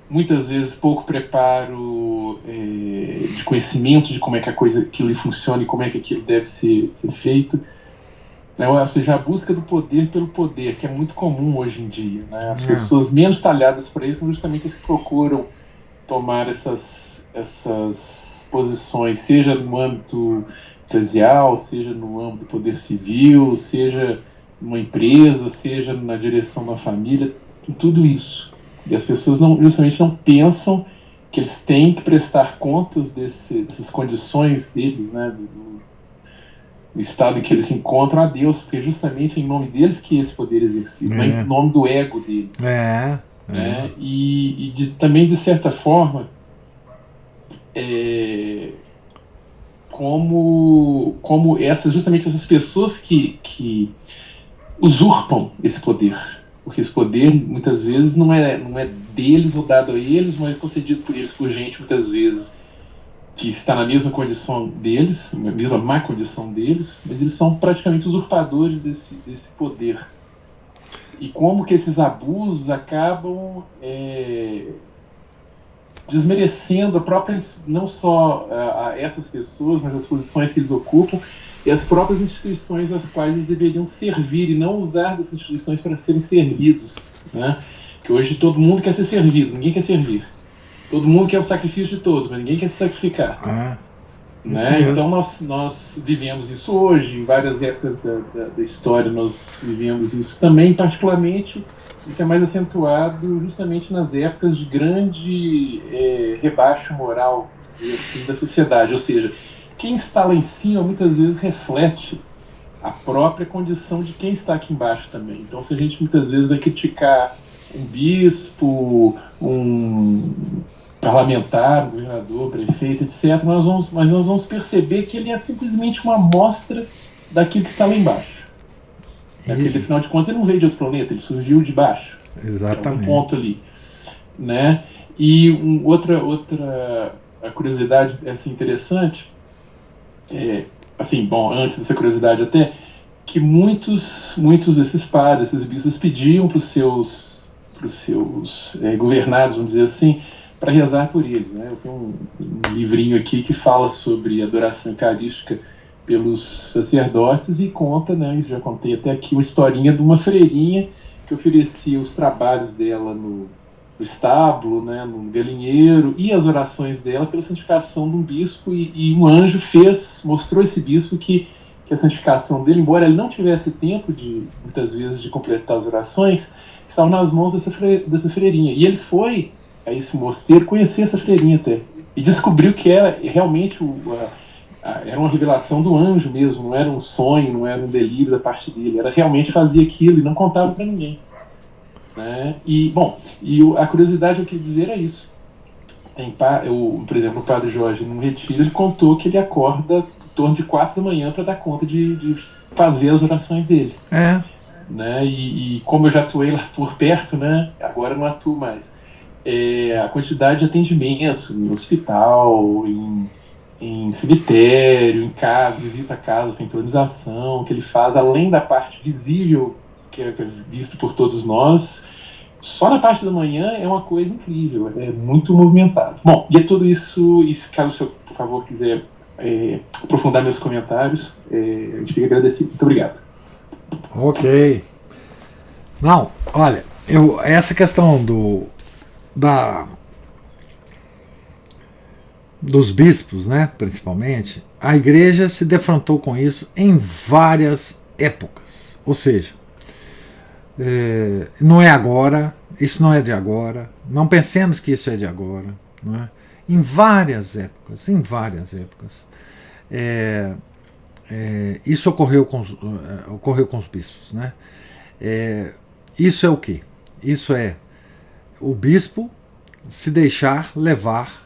S3: muitas vezes pouco preparo de conhecimento de como é que aquilo funciona e como é que aquilo deve ser feito. Ou seja, a busca do poder pelo poder, que é muito comum hoje em dia, né? As pessoas menos talhadas para isso são justamente as que procuram tomar essas posições, seja no âmbito eclesial, seja no âmbito do poder civil, seja numa empresa, seja na direção da família, em tudo isso. E as pessoas justamente não pensam que eles têm que prestar contas dessas condições deles, né, do estado em que eles se encontram a Deus, porque é justamente em nome deles que esse poder é exercido, não é em nome do ego deles. Também, de certa forma, como justamente essas pessoas que usurpam esse poder, porque esse poder muitas vezes não é deles ou dado a eles, mas é concedido por eles, por gente muitas vezes que está na mesma condição deles, na mesma má condição deles, mas eles são praticamente usurpadores desse poder. E como que esses abusos acabam desmerecendo a própria, não só essas pessoas, mas as posições que eles ocupam e as próprias instituições às quais eles deveriam servir, e não usar dessas instituições para serem servidos, né? Que hoje todo mundo quer ser servido, ninguém quer servir. Todo mundo quer o sacrifício de todos, mas ninguém quer se sacrificar. Né? Então nós vivemos isso hoje, em várias épocas da história nós vivemos isso também, particularmente isso é mais acentuado justamente nas épocas de grande rebaixo moral assim, da sociedade, ou seja, quem está lá em cima muitas vezes reflete a própria condição de quem está aqui embaixo também. Então se a gente muitas vezes vai criticar um bispo, um parlamentar, um governador, prefeito, etc., mas nós vamos perceber que ele é simplesmente uma amostra daquilo que está lá embaixo. Porque, afinal de contas, ele não veio de outro planeta, ele surgiu de baixo.
S1: Exatamente.
S3: Um ponto ali. Né? E outra a curiosidade assim, interessante, assim, bom, antes dessa curiosidade até, que muitos desses padres, esses bispos, pediam para os seus governados, vamos dizer assim, para rezar por eles. Né? Eu tenho um livrinho aqui que fala sobre adoração eucarística pelos sacerdotes e conta, né, já contei até aqui, uma historinha de uma freirinha que oferecia os trabalhos dela no estábulo, né, no galinheiro, e as orações dela pela santificação de um bispo, e um anjo mostrou esse bispo que a santificação dele, embora ele não tivesse tempo muitas vezes de completar as orações, estava nas mãos dessa freirinha. E ele foi a esse mosteiro conhecer essa freirinha até, e descobriu que era realmente era uma revelação do anjo mesmo, não era um sonho, não era um delírio da parte dele, era realmente fazia aquilo e não contava para ninguém. Né? E a curiosidade eu queria dizer é isso. Por exemplo, o Padre Jorge, num retiro, ele contou que ele acorda em torno de 4 da manhã para dar conta de fazer as orações dele. Né? E como eu já atuei lá por perto, né? Agora não atuo mais. A quantidade de atendimentos em hospital, em cemitério, em casa, visita casas para intronização, que ele faz, além da parte visível, que é visto por todos nós, só na parte da manhã é uma coisa incrível, é muito movimentado. Bom, e é tudo isso, caso o senhor, por favor, quiser aprofundar meus comentários, a gente fica agradecido. Muito obrigado.
S1: Ok. Não, olha, essa questão dos bispos, né, principalmente, a igreja se defrontou com isso em várias épocas. Ou seja, não é agora, isso não é de agora, não pensemos que isso é de agora. Não é? Em várias épocas, isso ocorreu com os bispos. Né? Isso é o quê? Isso é o bispo se deixar levar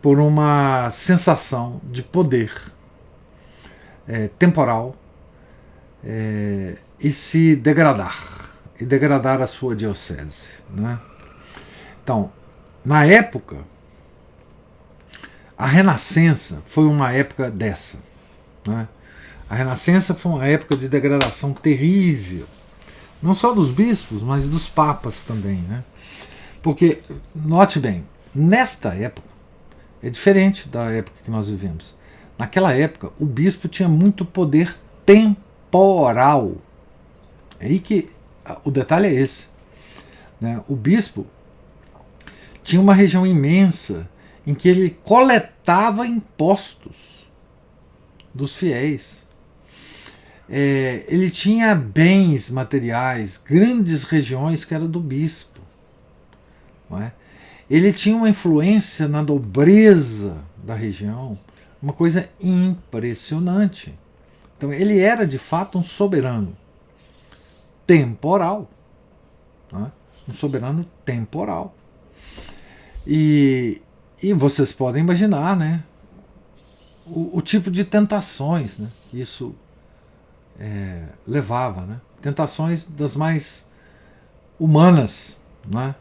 S1: por uma sensação de poder temporal e se degradar a sua diocese. Né? Então, na época, a Renascença foi uma época dessa. Né? A Renascença foi uma época de degradação terrível, não só dos bispos, mas dos papas também. Né? Porque, note bem, nesta época, é diferente da época que nós vivemos. Naquela época, o bispo tinha muito poder temporal. É aí que o detalhe é esse. Né? O bispo tinha uma região imensa em que ele coletava impostos dos fiéis. Ele tinha bens materiais, grandes regiões que eram do bispo. Não é? Ele tinha uma influência na nobreza da região, uma coisa impressionante. Então ele era de fato um soberano temporal. Né? Um soberano temporal. E vocês podem imaginar, né, o tipo de tentações, né, que isso levava. Né? Tentações das mais humanas, né?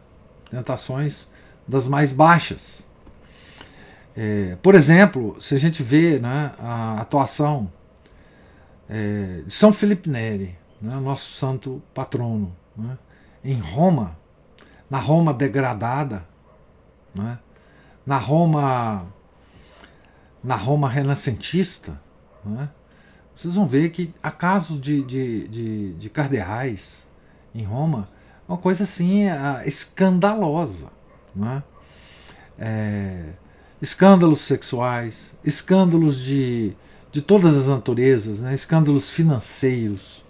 S1: Tentações das mais baixas. Por exemplo, se a gente vê, né, a atuação de São Felipe Neri, né, nosso santo patrono, né, em Roma, na Roma degradada, né, na Roma renascentista, né, vocês vão ver que há casos de cardeais em Roma, uma coisa assim escandalosa. Né? Escândalos sexuais, escândalos de todas as naturezas, né? Escândalos financeiros,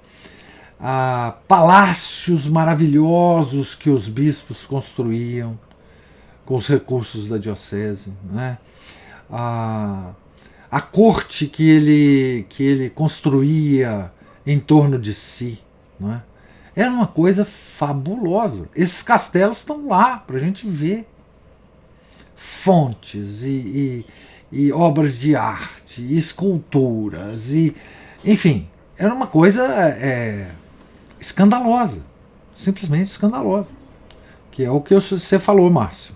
S1: palácios maravilhosos que os bispos construíam com os recursos da diocese, né? A corte que ele construía em torno de si, né? Era uma coisa fabulosa. Esses castelos estão lá para a gente ver. Fontes e obras de arte, e esculturas, enfim, era uma coisa escandalosa, simplesmente escandalosa, que é o que você falou, Márcio.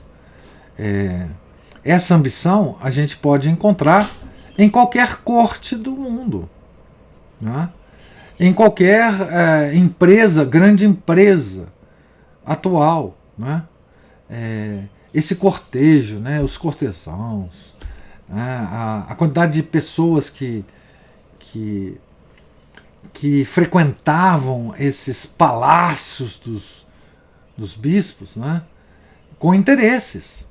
S1: Essa ambição a gente pode encontrar em qualquer corte do mundo, né? Em qualquer empresa, grande empresa atual, né? Esse cortejo, né, os cortesãos, né, a quantidade de pessoas que frequentavam esses palácios dos bispos, né, com interesses.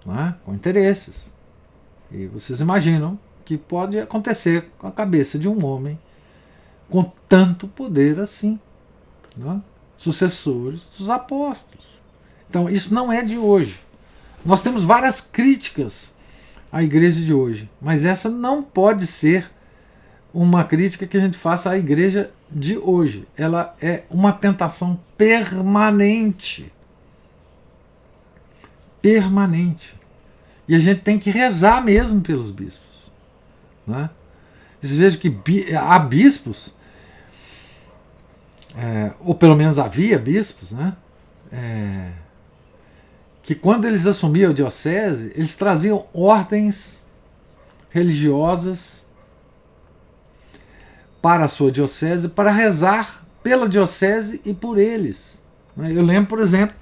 S1: Né, com interesses. E vocês imaginam que pode acontecer com a cabeça de um homem com tanto poder assim, né, sucessores dos apóstolos. Então, isso não é de hoje. Nós temos várias críticas à igreja de hoje, mas essa não pode ser uma crítica que a gente faça à igreja de hoje. Ela é uma tentação permanente. Permanente. E a gente tem que rezar mesmo pelos bispos. Né? Vocês vejam que há bispos, ou pelo menos havia bispos, né? Que quando eles assumiam a diocese, eles traziam ordens religiosas para a sua diocese, para rezar pela diocese e por eles. Eu lembro, por exemplo,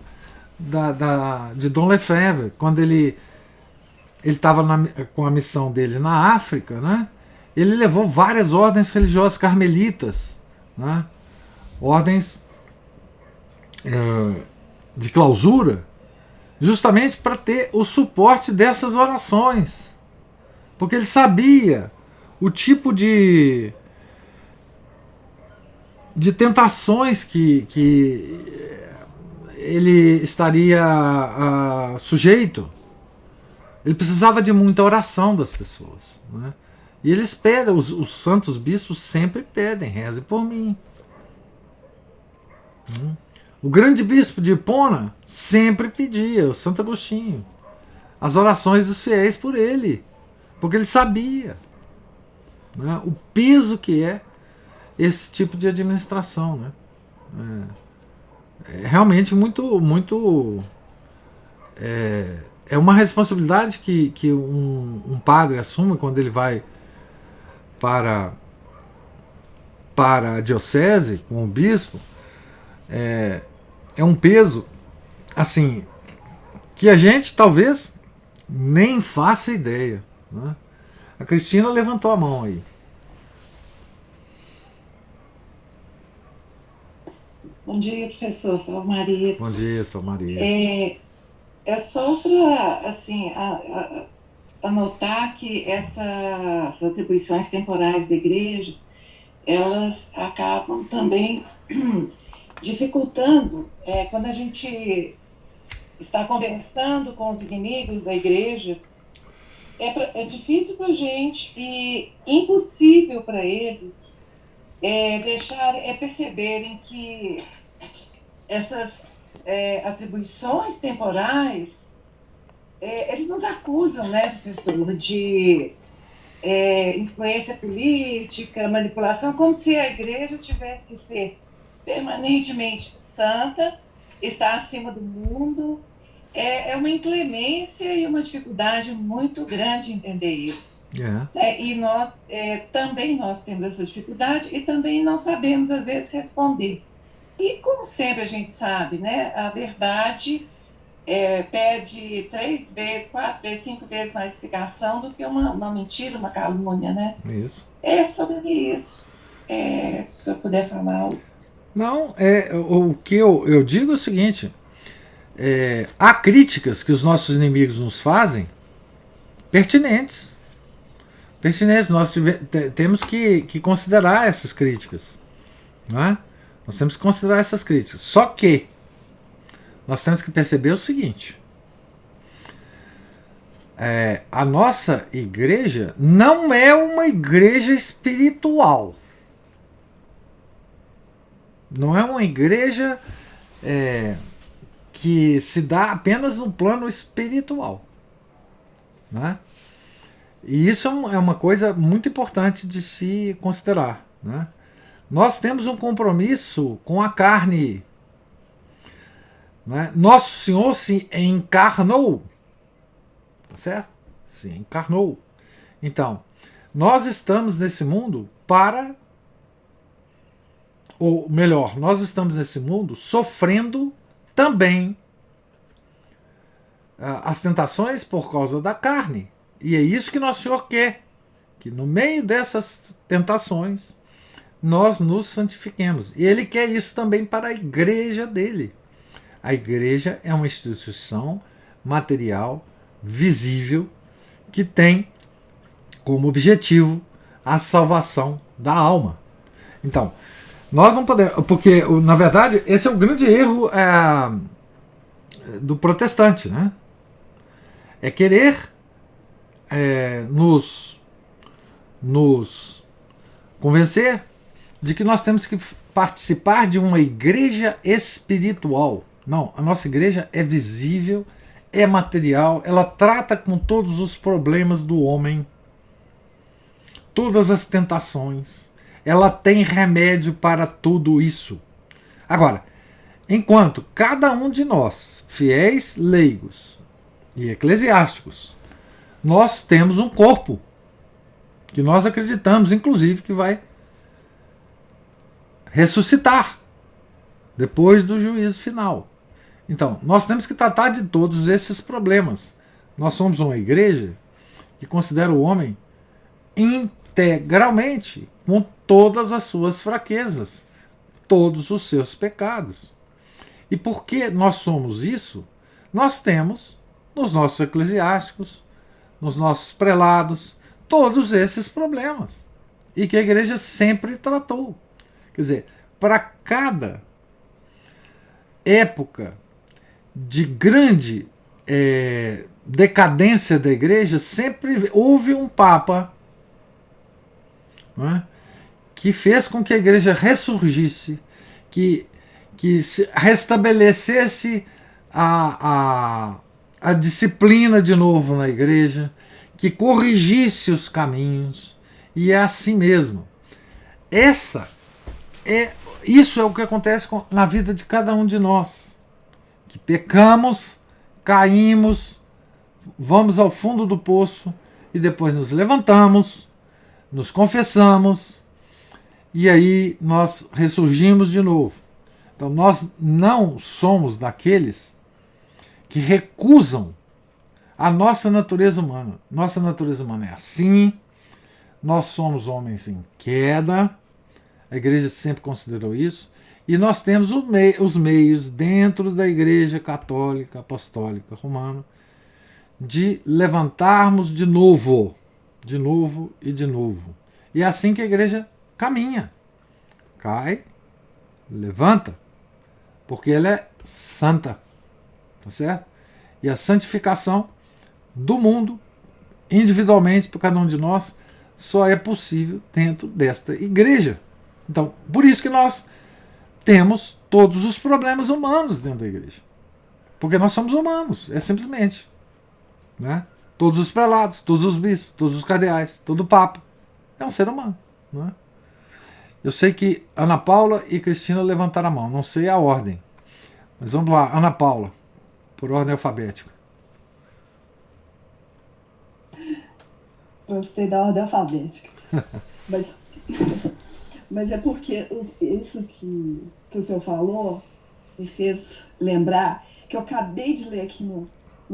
S1: de Dom Lefebvre, quando ele estava com a missão dele na África, né? Ele levou várias ordens religiosas carmelitas, né? Ordens de clausura, justamente para ter o suporte dessas orações, porque ele sabia o tipo de tentações que ele estaria sujeito. Ele precisava de muita oração das pessoas, né? E eles pedem, os santos bispos sempre pedem, reze por mim. O grande bispo de Hipona sempre pedia, o Santo Agostinho, as orações dos fiéis por ele, porque ele sabia, né, o peso que é esse tipo de administração, né? É realmente muito é uma responsabilidade que um padre assume quando ele vai para a diocese com o bispo. É um peso assim que a gente talvez nem faça ideia, né? A Cristina levantou a mão aí.
S4: Bom dia, professor. Salve Maria.
S1: Bom dia, Salve Maria.
S4: É só para assim, anotar que essas atribuições temporais da igreja, elas acabam também dificultando quando a gente está conversando com os inimigos da igreja. É difícil para a gente e impossível para eles perceberem que essas atribuições temporais, eles nos acusam, né, professor, de influência política, manipulação, como se a igreja tivesse que ser permanentemente santa, estar acima do mundo. É uma inclemência e uma dificuldade muito grande entender isso. E também nós temos essa dificuldade e também não sabemos, às vezes, responder. E, como sempre a gente sabe, né, a verdade pede 3 vezes, 4 vezes, 5 vezes mais explicação do que uma mentira, uma calúnia, né?
S1: Isso.
S4: É sobre isso. Se eu puder falar algo.
S1: Não, o que eu digo é o seguinte: há críticas que os nossos inimigos nos fazem pertinentes. Nós temos que considerar essas críticas, não é? Nós temos que considerar essas críticas. Só que nós temos que perceber o seguinte: a nossa igreja não é uma igreja espiritual. Não é uma igreja que se dá apenas no plano espiritual, né? E isso é uma coisa muito importante de se considerar, né? Nós temos um compromisso com a carne, né? Nosso Senhor se encarnou, tá certo? Se encarnou. Então, nós estamos nesse mundo para, ou melhor, nós estamos nesse mundo sofrendo também as tentações por causa da carne. E é isso que nosso Senhor quer, que no meio dessas tentações nós nos santifiquemos. E Ele quer isso também para a igreja dele. A igreja é uma instituição material, visível, que tem como objetivo a salvação da alma. Então, nós não podemos, porque na verdade esse é o grande erro do protestante, né? É querer nos convencer de que nós temos que participar de uma igreja espiritual. Não, a nossa igreja é visível, é material, ela trata com todos os problemas do homem, todas as tentações, ela tem remédio para tudo isso. Agora, enquanto cada um de nós, fiéis, leigos e eclesiásticos, nós temos um corpo que nós acreditamos, inclusive, que vai ressuscitar depois do juízo final. Então, nós temos que tratar de todos esses problemas. Nós somos uma igreja que considera o homem integralmente, com todas as suas fraquezas, todos os seus pecados. E por que nós somos isso? Nós temos nos nossos eclesiásticos, nos nossos prelados, todos esses problemas. E que a igreja sempre tratou. Quer dizer, para cada época de grande decadência da igreja, sempre houve um papa, né, que fez com que a igreja ressurgisse, que restabelecesse a disciplina de novo na igreja, que corrigisse os caminhos. E é assim mesmo. Isso é o que acontece na vida de cada um de nós, que pecamos, caímos, vamos ao fundo do poço e depois nos levantamos, nos confessamos e aí nós ressurgimos de novo. Então nós não somos daqueles que recusam a nossa natureza humana. Nossa natureza humana é assim, nós somos homens em queda, a igreja sempre considerou isso, e nós temos os meios dentro da igreja católica, apostólica, romana, de levantarmos de novo e de novo. E é assim que a igreja caminha. Cai, levanta, porque ela é santa, tá certo? E a santificação do mundo, individualmente, por cada um de nós, só é possível dentro desta igreja. Então, por isso que nós temos todos os problemas humanos dentro da igreja. Porque nós somos humanos, é simplesmente. Né? Todos os prelados, todos os bispos, todos os cardeais, todo o papa é um ser humano. Né? Eu sei que Ana Paula e Cristina levantaram a mão, não sei a ordem. Mas vamos lá, Ana Paula, por ordem alfabética.
S2: Gostei da ordem alfabética. Mas é porque isso que o senhor falou me fez lembrar que eu acabei de ler aqui no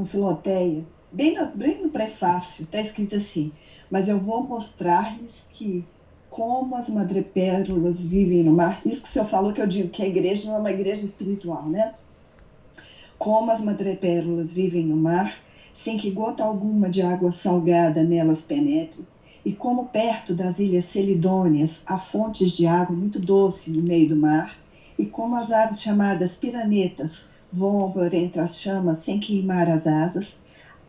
S2: Filoteia, bem no prefácio, está escrito assim: mas eu vou mostrar-lhes que como as madrepérolas vivem no mar. Isso que o senhor falou, que eu digo que a igreja não é uma igreja espiritual, né? Como as madrepérolas vivem no mar, sem que gota alguma de água salgada nelas penetre, e como perto das ilhas Celidônias há fontes de água muito doce no meio do mar, e como as aves chamadas piranetas voam por entre as chamas sem queimar as asas,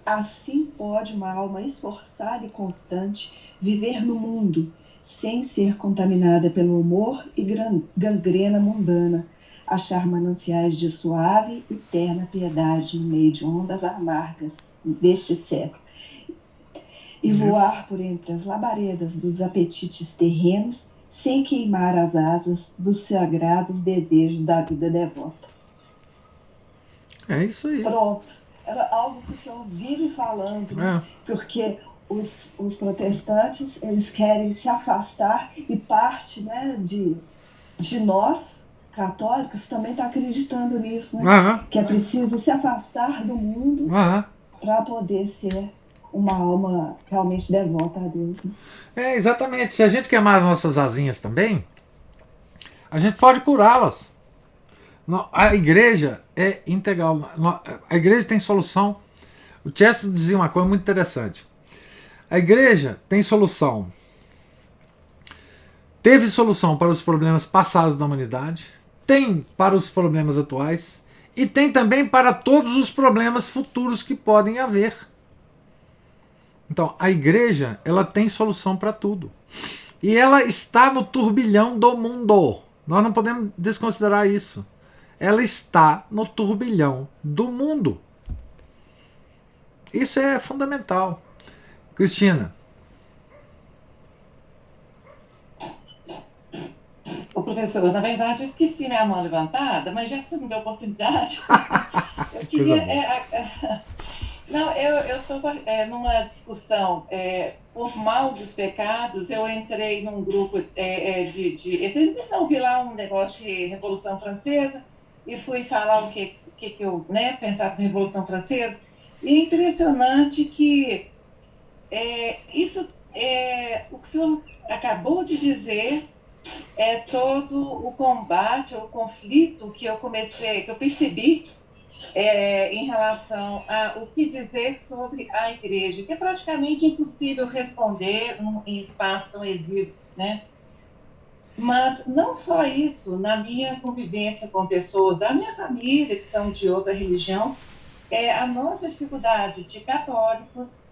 S2: assim pode uma alma esforçada e constante viver no mundo, sem ser contaminada pelo humor e gangrena mundana, achar mananciais de suave e terna piedade no meio de ondas amargas deste século, e voar por entre as labaredas dos apetites terrenos, sem queimar as asas dos sagrados desejos da vida devota.
S1: É isso aí.
S2: Pronto. Era algo que o senhor vive falando, né? Porque os protestantes, eles querem se afastar, e parte, né, de nós, católicos, também está acreditando nisso, né? Que é preciso se afastar do mundo para poder ser uma alma realmente devota a Deus, né?
S1: Exatamente. Se a gente queimar as nossas asinhas também, a gente pode curá-las. A igreja é integral. A igreja tem solução. O Chesterton dizia uma coisa muito interessante. A igreja tem solução. Teve solução para os problemas passados da humanidade, tem para os problemas atuais e tem também para todos os problemas futuros que podem haver. Então, a igreja, ela tem solução para tudo. E ela está no turbilhão do mundo. Nós não podemos desconsiderar isso. Ela está no turbilhão do mundo. Isso é fundamental. Cristina.
S4: Ô, professor, na verdade eu esqueci minha mão levantada, mas já que você me deu a oportunidade, eu queria... Não, eu estou numa discussão por mal dos pecados. Eu entrei num grupo não, vi lá um negócio de Revolução Francesa e fui falar o que eu, né, pensava da Revolução Francesa. E é impressionante que isso, o que o senhor acabou de dizer, é todo o combate, o conflito que eu percebi em relação a o que dizer sobre a igreja, que é praticamente impossível responder em espaço tão exíguo, né? Mas não só isso, na minha convivência com pessoas da minha família que são de outra religião, a nossa dificuldade de católicos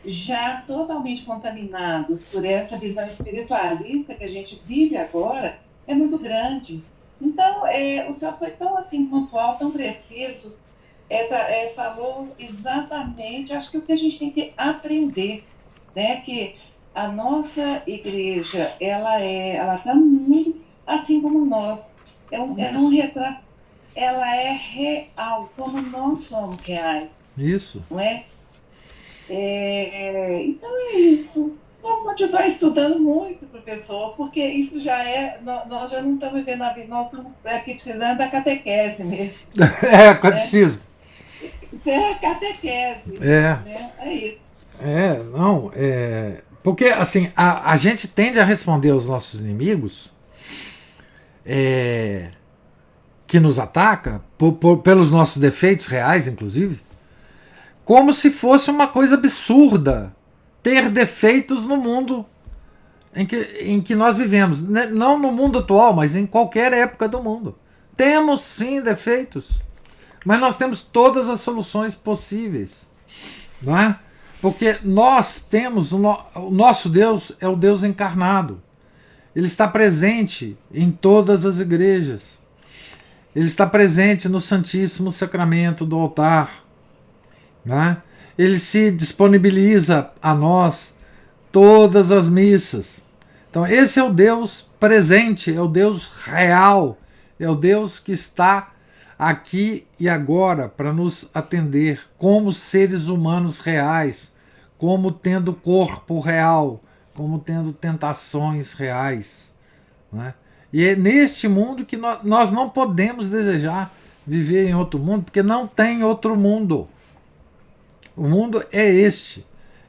S4: já totalmente contaminados por essa visão espiritualista que a gente vive agora é muito grande. Então, o senhor foi tão assim pontual, tão preciso, falou exatamente, acho que o que a gente tem que aprender, né, que a nossa igreja, ela está no mundo assim como nós, é um retrato, ela é real, como nós somos reais.
S1: Isso.
S4: Não é? Então é isso. Vamos continuar estudando muito, professor, porque isso já nós já não estamos vivendo a vida, nós estamos aqui precisando da catequese mesmo.
S1: Catecismo.
S4: Isso é a catequese. Né? É isso.
S1: Porque assim, a gente tende a responder aos nossos inimigos que nos ataca, pelos nossos defeitos reais, inclusive, como se fosse uma coisa absurda ter defeitos no mundo em que nós vivemos. Não no mundo atual, mas em qualquer época do mundo. Temos sim defeitos, mas nós temos todas as soluções possíveis. Não é? Porque nós temos, o nosso Deus é o Deus encarnado. Ele está presente em todas as igrejas. Ele está presente no Santíssimo Sacramento do altar. Né? Ele se disponibiliza a nós todas as missas. Então esse é o Deus presente, é o Deus real, é o Deus que está aqui e agora para nos atender como seres humanos reais, como tendo corpo real, como tendo tentações reais. Né? E é neste mundo que nós não podemos desejar viver em outro mundo, porque não tem outro mundo. O mundo é este.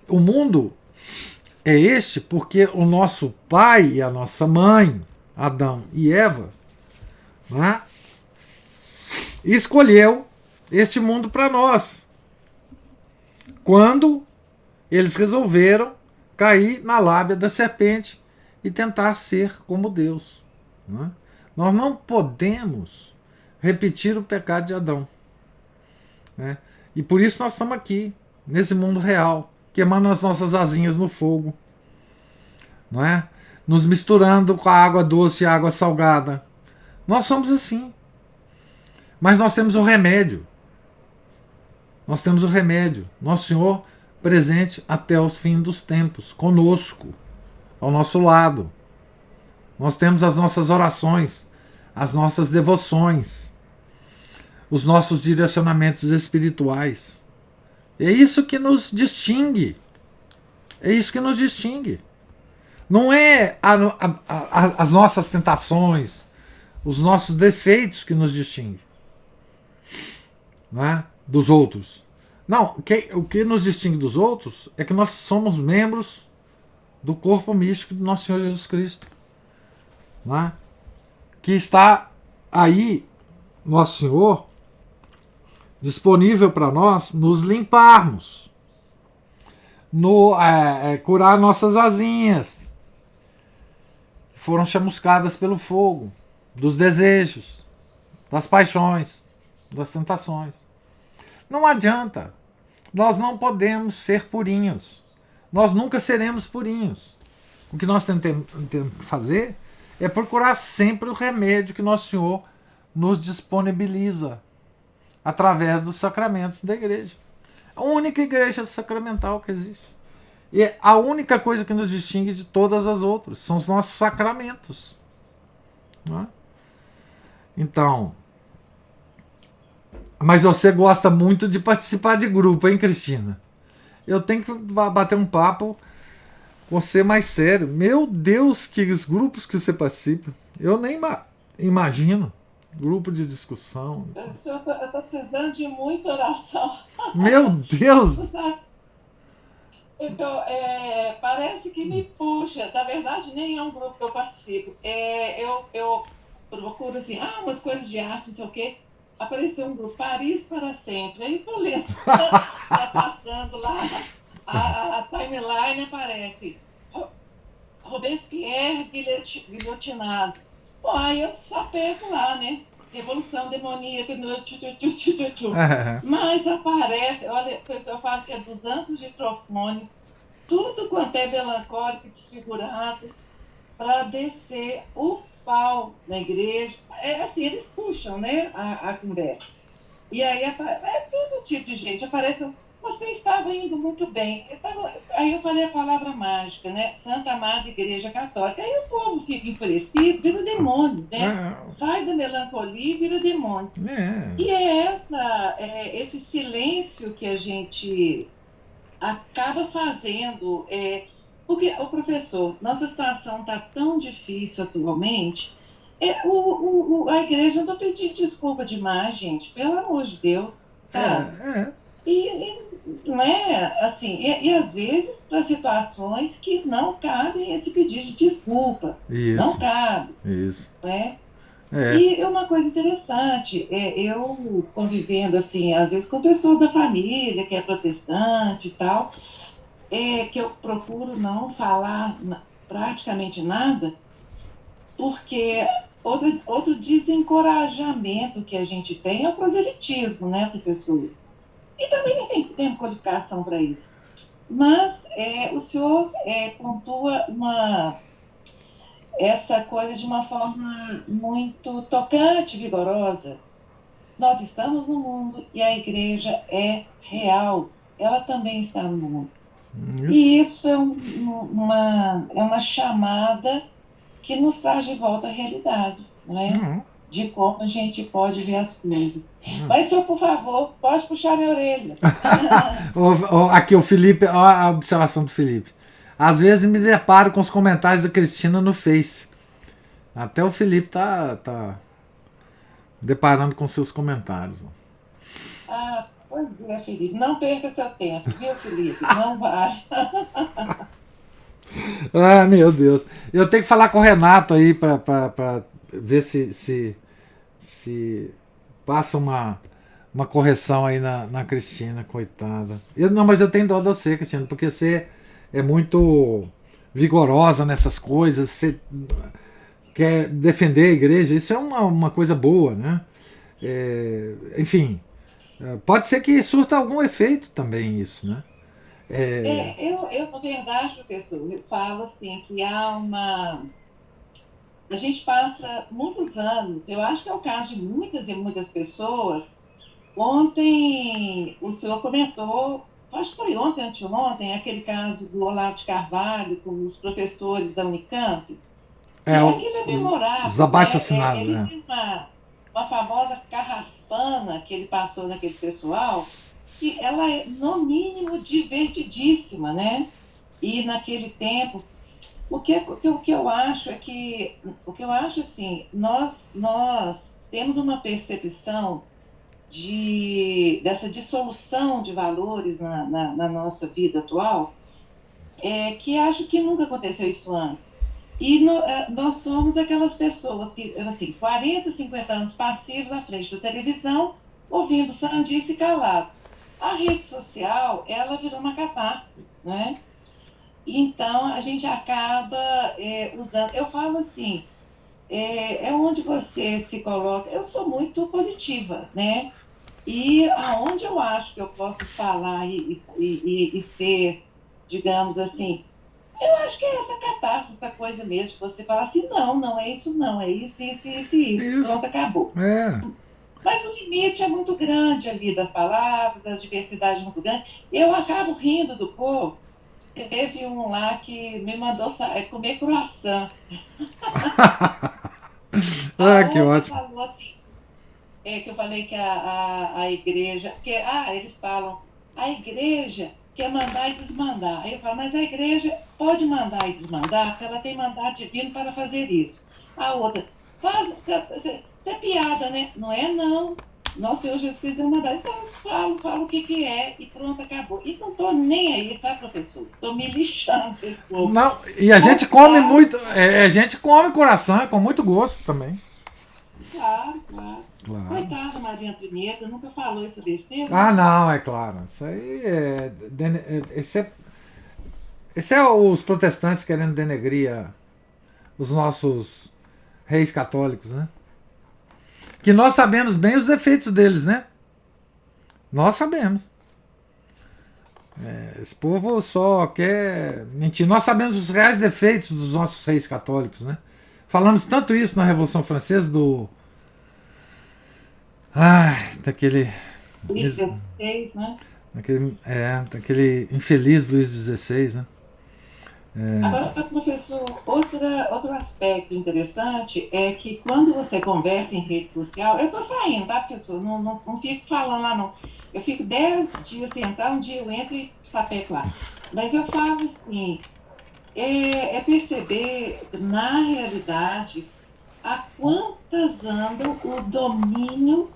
S1: O mundo é este porque o nosso pai e a nossa mãe, Adão e Eva, né, escolheu este mundo para nós. Quando eles resolveram cair na lábia da serpente e tentar ser como Deus. Né? Nós não podemos repetir o pecado de Adão. Né? E por isso nós estamos aqui, nesse mundo real, queimando as nossas asinhas no fogo. não é? Nos misturando com a água doce e a água salgada. Nós somos assim. Mas nós temos o remédio. Nós temos o remédio. Nosso Senhor presente até o fim dos tempos, conosco, ao nosso lado. Nós temos as nossas orações, as nossas devoções, os nossos direcionamentos espirituais. É isso que nos distingue. É isso que nos distingue. Não é as nossas tentações, os nossos defeitos que nos distinguem, não é? Dos outros. Não, o que nos distingue dos outros é que nós somos membros do corpo místico do nosso Senhor Jesus Cristo, não é? Que está aí, nosso Senhor, disponível para nós nos limparmos, curar nossas asinhas, que foram chamuscadas pelo fogo, dos desejos, das paixões, das tentações. Não adianta, nós não podemos ser purinhos, nós nunca seremos purinhos. O que nós temos que fazer é procurar sempre o remédio que Nosso Senhor nos disponibiliza através dos sacramentos da igreja. A única igreja sacramental que existe. E a única coisa que nos distingue de todas as outras são os nossos sacramentos. Não é? Então, mas você gosta muito de participar de grupo, hein, Cristina? Eu tenho que bater um papo com você mais sério. Meu Deus, que os grupos que você participa. Eu nem imagino. Grupo de discussão.
S4: Eu estou precisando de muita oração.
S1: Meu Deus!
S4: Então, parece que me puxa. Na verdade, nem é um grupo que eu participo. Eu procuro assim, umas coisas de arte, não sei o quê. Apareceu um grupo, Paris para sempre. Aí estou lendo, tá passando lá, a timeline aparece. Robespierre guilhotinado. Bom, aí eu só pego lá, né? Revolução demoníaca no Mas aparece, olha, o pessoal fala que é dos Anjos de Trofone, tudo quanto é melancólico e desfigurado, para descer o pau na igreja. É assim, eles puxam, né, a conversa. E aí é todo tipo de gente. Aparece você estava indo muito bem. Aí eu falei a palavra mágica, né? Santa Amada Igreja Católica. Aí o povo fica enfurecido, vira demônio, né? Sai da melancolia e vira demônio. E é esse silêncio que a gente acaba fazendo. Porque, o professor, nossa situação está tão difícil atualmente. A igreja não está pedindo desculpa demais, gente. Pelo amor de Deus, sabe? E não é assim, e às vezes para situações que não cabem esse pedido de desculpa. Isso, não cabe.
S1: Isso.
S4: Né? E uma coisa interessante, eu convivendo assim, às vezes com o pessoal da família, que é protestante e tal, que eu procuro não falar praticamente nada, porque outro desencorajamento que a gente tem é o proselitismo, né, professor? E também nem tem qualificação para isso. Mas o senhor pontua essa coisa de uma forma muito tocante, vigorosa. Nós estamos no mundo e a igreja é real. Ela também está no mundo. E isso é uma chamada que nos traz de volta à realidade, não é? De como a gente pode ver as coisas. Mas, senhor, por favor, pode puxar minha orelha.
S1: Aqui o Felipe, olha a observação do Felipe. Às vezes me deparo com os comentários da Cristina no Face. Até o Felipe tá deparando com seus comentários.
S4: Pois é, Felipe. Não perca seu tempo, viu, Felipe? Não vá.
S1: Meu Deus. Eu tenho que falar com o Renato aí para ver se passa uma correção aí na Cristina, coitada. Mas eu tenho dó de você, Cristina, porque você é muito vigorosa nessas coisas, você quer defender a igreja, isso é uma coisa boa, né? Enfim, pode ser que surta algum efeito também isso, né?
S4: Eu, na verdade, professor, eu falo assim que há uma. A gente passa muitos anos, eu acho que é o caso de muitas e muitas pessoas. Ontem o senhor comentou, acho que foi ontem, anteontem, aquele caso do Olavo de Carvalho com os professores da Unicamp, que aquilo é
S1: os
S4: memorável, né?
S1: abaixo-assinados,
S4: Ele tem uma famosa carraspana que ele passou naquele pessoal, que ela é, no mínimo, divertidíssima, né? E naquele tempo, o que eu acho é que, o que eu acho assim, nós temos uma percepção dessa dissolução de valores na nossa vida atual, que acho que nunca aconteceu isso antes. E nós somos aquelas pessoas que, assim, 40, 50 anos passivos à frente da televisão, ouvindo sandice calado. A rede social, ela virou uma catarse, né? Então, a gente acaba usando. Eu falo assim, é onde você se coloca. Eu sou muito positiva, né? E aonde eu acho que eu posso falar e ser, digamos assim, eu acho que é essa catástrofe, essa coisa mesmo, que você fala assim, não é isso não, é isso, isso, isso, isso,
S1: Isso.
S4: pronto, acabou.
S1: É.
S4: Mas o limite é muito grande ali das palavras, a diversidade é muito grande. Eu acabo rindo do povo. Teve um lá que me mandou comer croissant. A
S1: Que
S4: outra
S1: ótimo.
S4: falou assim, que eu falei que a igreja, porque eles falam, a igreja quer mandar e desmandar. Aí eu falo, mas a igreja pode mandar e desmandar, porque ela tem mandato divino para fazer isso. A outra, isso é piada, né? Não é não. Nosso Senhor Jesus Cristo deu mandado. Então eu falo o que é e pronto, acabou. E não tô nem aí, sabe, professor? Tô me lixando esse povo.
S1: Não, e a gente come muito, a gente come coração com muito gosto também.
S4: Claro.
S1: Claro.
S4: Coitada, Maria Antonieta, nunca falou essa besteira.
S1: Não, é claro. Isso aí esse é os protestantes querendo denegrir os nossos reis católicos, né? Que nós sabemos bem os defeitos deles, né? Nós sabemos. Esse povo só quer mentir. Nós sabemos os reais defeitos dos nossos reis católicos, né? Falamos tanto isso na Revolução Francesa daquele
S4: Luís XVI, né?
S1: daquele infeliz Luís XVI, né?
S4: Agora, professor, outro aspecto interessante é que quando você conversa em rede social, eu estou saindo, tá, professor? Não fico falando lá, não. Eu fico 10 dias sem entrar, um dia eu entro e sapeco lá. Mas eu falo assim, perceber, na realidade, a quantas andam o domínio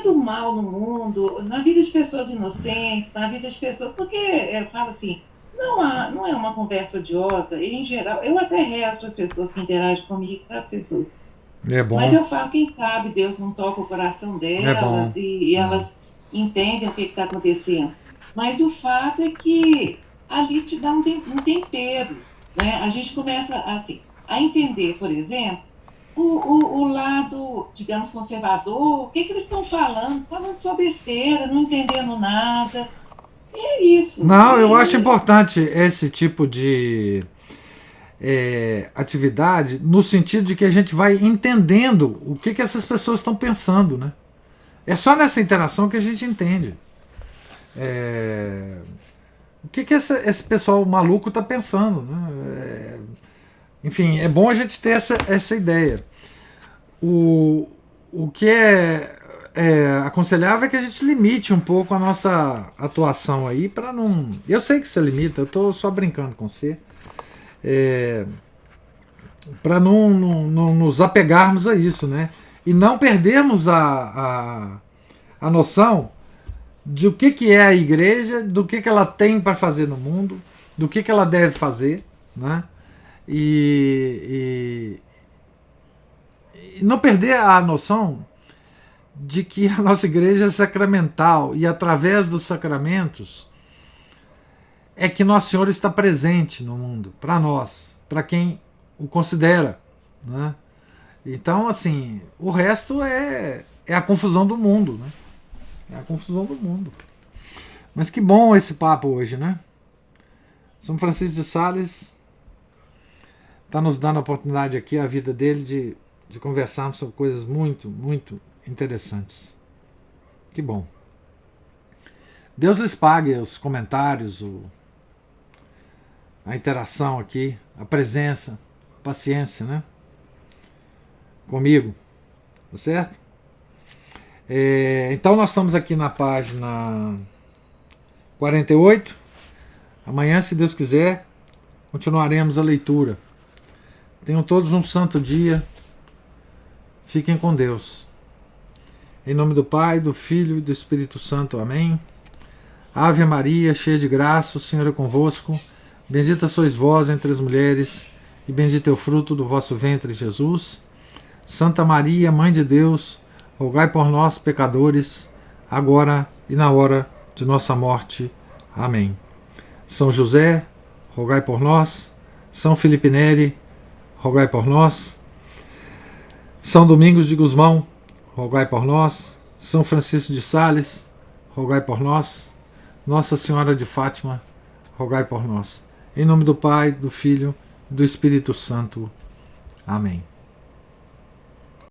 S4: do mal no mundo, na vida de pessoas inocentes, na vida de pessoas. Porque eu falo assim, não é uma conversa odiosa, e em geral, eu até rezo para as pessoas que interagem comigo, sabe, professor?
S1: É bom.
S4: Mas eu falo, quem sabe Deus não toca o coração delas e elas entendem o que está acontecendo. Mas o fato é que ali te dá um tempero, né? A gente começa assim, a entender, por exemplo, o lado, digamos, conservador, o que eles estão falando só besteira, não entendendo nada. E é isso.
S1: Não, eu acho importante esse tipo de atividade, no sentido de que a gente vai entendendo o que essas pessoas estão pensando, né? É só nessa interação que a gente entende o que esse pessoal maluco está pensando, né? Enfim, é bom a gente ter essa ideia. O que é aconselhável é que a gente limite um pouco a nossa atuação aí para não. Eu sei que você limita, eu estou só brincando com você. Para não nos apegarmos a isso, né? E não perdermos a noção de o que é a igreja, do que ela tem para fazer no mundo, do que ela deve fazer, né? E não perder a noção de que a nossa igreja é sacramental e através dos sacramentos é que Nosso Senhor está presente no mundo, para nós, para quem o considera, né? Então, assim, o resto é a confusão do mundo, né? É a confusão do mundo. Mas que bom esse papo hoje, né? São Francisco de Sales está nos dando a oportunidade aqui, a vida dele, de conversarmos sobre coisas muito, muito interessantes. Que bom. Deus lhes pague os comentários, a interação aqui, a presença, a paciência, né? Comigo. Tá certo? Então nós estamos aqui na página 48. Amanhã, se Deus quiser, continuaremos a leitura. Tenham todos um santo dia. Fiquem com Deus. Em nome do Pai, do Filho e do Espírito Santo. Amém. Ave Maria, cheia de graça, o Senhor é convosco. Bendita sois vós entre as mulheres, e bendito é o fruto do vosso ventre, Jesus. Santa Maria, Mãe de Deus, rogai por nós, pecadores, agora e na hora de nossa morte. Amém. São José, rogai por nós. São Felipe Neri, rogai por nós. São Domingos de Gusmão, rogai por nós. São Francisco de Sales, rogai por nós. Nossa Senhora de Fátima, rogai por nós. Em nome do Pai, do Filho e do Espírito Santo. Amém.